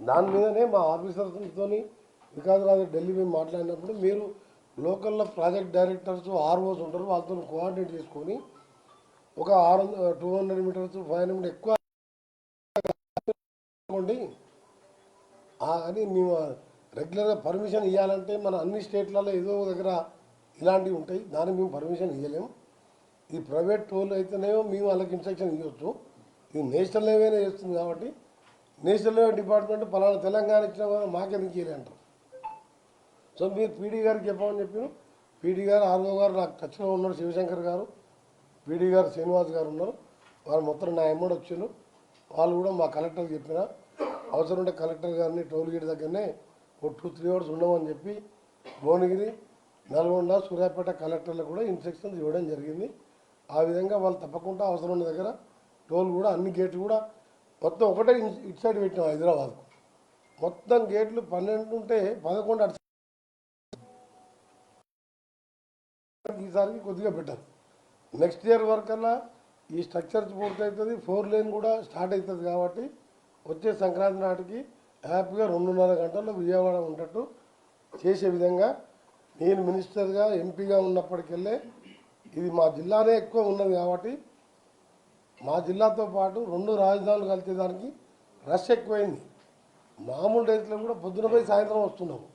దాని మీదనే మా ఆఫీసర్స్తో వికాస్ రాజు ఢిల్లీ మేము మాట్లాడినప్పుడు మీరు లోకల్లో ప్రాజెక్ట్ డైరెక్టర్స్ ఆర్ఓస్ ఉంటారు, వాళ్ళతో కోఆర్డినేట్ చేసుకొని ఒక 200 మీటర్స్ 500 మీటర్ ఎక్కువ అనుకోండి అని మేము రెగ్యులర్గా పర్మిషన్ ఇవ్వాలంటే మన అన్ని స్టేట్లలో ఏదో ఒక దగ్గర ఇలాంటివి ఉంటాయి, దానికి మేము పర్మిషన్ ఇవ్వలేము. ఈ ప్రైవేట్ టోల్ అయితేనేమో మేము వాళ్ళకి ఇన్స్ట్రక్షన్ ఇవ్వచ్చు. ఇది నేషనల్ లెవెల్ చేస్తుంది కాబట్టి నేషనల్ లెవెల్ డిపార్ట్మెంట్ పలానా తెలంగాణ ఇచ్చిన మాకెందుకు ఇవ్వలే అంటారు. సో మీరు పీడీ గారికి చెప్పమని చెప్పాను. పీడీ గారు ఆర్ఓ గారు నాకు టచ్లో ఉన్నారు, శివశంకర్ గారు, పీడీ గారు శ్రీనివాస్ గారు ఉన్నారు. వాళ్ళు మొత్తం నా ఎమ్మడి వచ్చాను. వాళ్ళు కూడా మా కలెక్టర్కి చెప్పిన అవసరం ఉంటే కలెక్టర్ గారిని టోల్ గేట్ దగ్గరనే ఒక 2-3 అవర్స్ ఉండమని చెప్పి భువనగిరి, నల్గొండ, సూర్యాపేట కలెక్టర్లకు కూడా ఇన్స్ట్రక్షన్స్ ఇవ్వడం జరిగింది. ఆ విధంగా వాళ్ళు తప్పకుండా అవసరం ఉన్న దగ్గర టోల్ కూడా అన్ని గేట్లు కూడా మొత్తం ఒకటే ఇటు సైడ్ పెట్టినాం. హైదరాబాద్కు మొత్తం గేట్లు 12 ఉంటే 11 అటు ఈసారికి కొద్దిగా పెట్టారు. నెక్స్ట్ ఇయర్ వరకల్లా ఈ స్ట్రక్చర్స్ పూర్తవుతుంది, 4 లేన్ కూడా స్టార్ట్ అవుతుంది. కాబట్టి వచ్చే సంక్రాంతి నాటికి హ్యాపీగా 2.5 గంటల్లో విజయవాడ ఉన్నట్టు చేసే విధంగా నేను మినిస్టర్గా ఎంపీగా ఉన్నప్పటికెళ్ళే ఇది మా జిల్లానే ఎక్కువ ఉన్నది కాబట్టి మా జిల్లాతో పాటు 2 రాజధానులు కలిసేదానికి రష్ ఎక్కువైంది. మామూలు డేస్లో కూడా పొద్దున పోయి సాయంత్రం వస్తున్నాము.